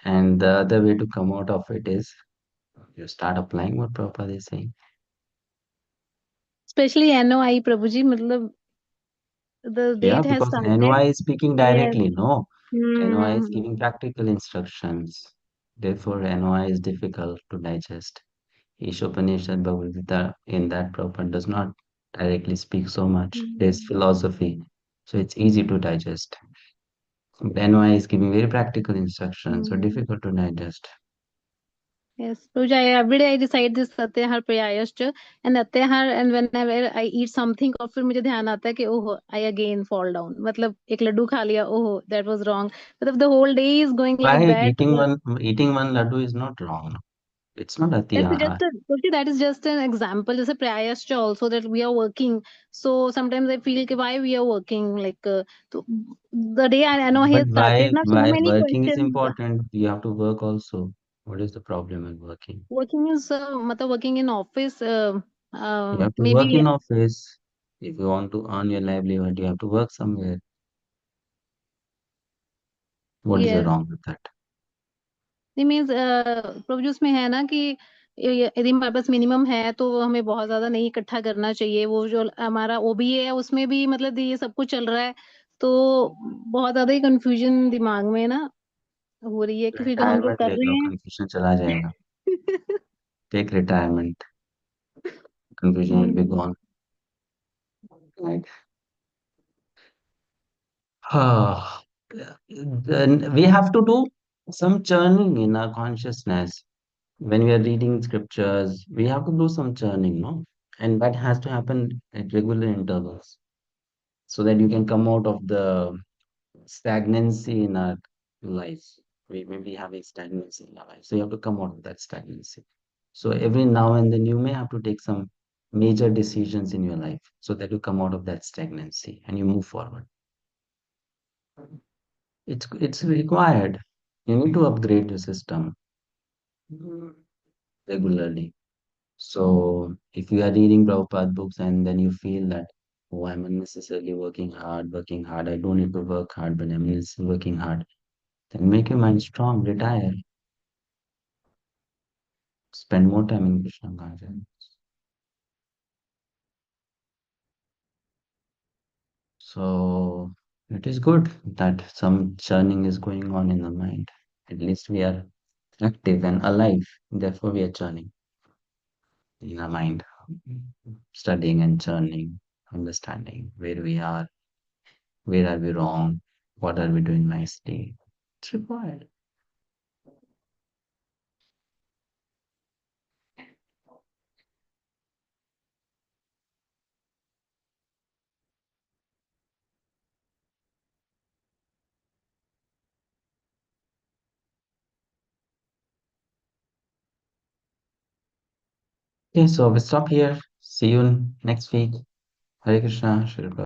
And the other way to come out of it is you start applying what Prabhupada is saying. Especially NOI, Prabhuji, matlab, the Yeah, date has because started. NY is speaking Yes. directly, no? NY is Hmm. giving practical instructions. Therefore, NY is difficult to digest. Ishopanishad Bhagavad-gita in that Prabhupada does not directly speak so much. There's Hmm. philosophy, so it's easy to digest. NY is giving very practical instructions, so Hmm. difficult to digest. Yes, Prabhuji, every day I recite this Satyahar Prayayascha and Atyahar, and whenever I eat something, और फिर मुझे ध्यान आता है कि ओह, I again fall down. मतलब एक लड्डू खा लिया, ओह, that was wrong. मतलब the whole day is going like Why that. eating one laddu is not wrong. It's not That's atihara. just that is just an example. Just a prayascha also that we are working. So sometimes I feel कि why we are working like to, the day I know he But has why started now so why many working is questions. important? You have to work also. What is the problem in working? Working is मतलब working in office. You have to work Maybe in office. If you want to earn your livelihood, you have to work somewhere. What is the yes. wrong with that? It means produce में है ना कि यदि हमारे पास minimum है तो हमें बहुत ज्यादा नहीं इकट्ठा करना चाहिए। वो जो हमारा ओबीए है उसमें भी मतलब ये सब कुछ चल रहा है, तो बहुत ज्यादा ही कंफ्यूजन दिमाग में ना हो रही है कि फिर हम जो रिटायरमेंट कर ले लो, रहे हैं। confusion चला जाएगा. Take retirement. Confusion will be hmm, gone. Right. Ah, then we have to do some churning in our consciousness. When we are reading scriptures, we have to do some churning, no? And that has to happen at regular intervals so that you can come out of the stagnancy in our lives. We may be having stagnancy in our life. So you have to come out of that stagnancy. So every now and then you may have to take some major decisions in your life so that you come out of that stagnancy and you move forward. It's required. You need to upgrade your system regularly. So if you are reading Prabhupada books and then you feel that, oh, I'm unnecessarily working hard, I don't need to work hard, but I'm working hard, then make your mind strong, retire, spend more time in Krishna consciousness. So it is good that some churning is going on in the mind. At least we are active and alive. Therefore, we are churning in our mind, studying and churning. understanding where we are, where are we wrong, what are we doing nicely. It's required. Okay, so we stop here. See you next week. Hare Krishna, Shri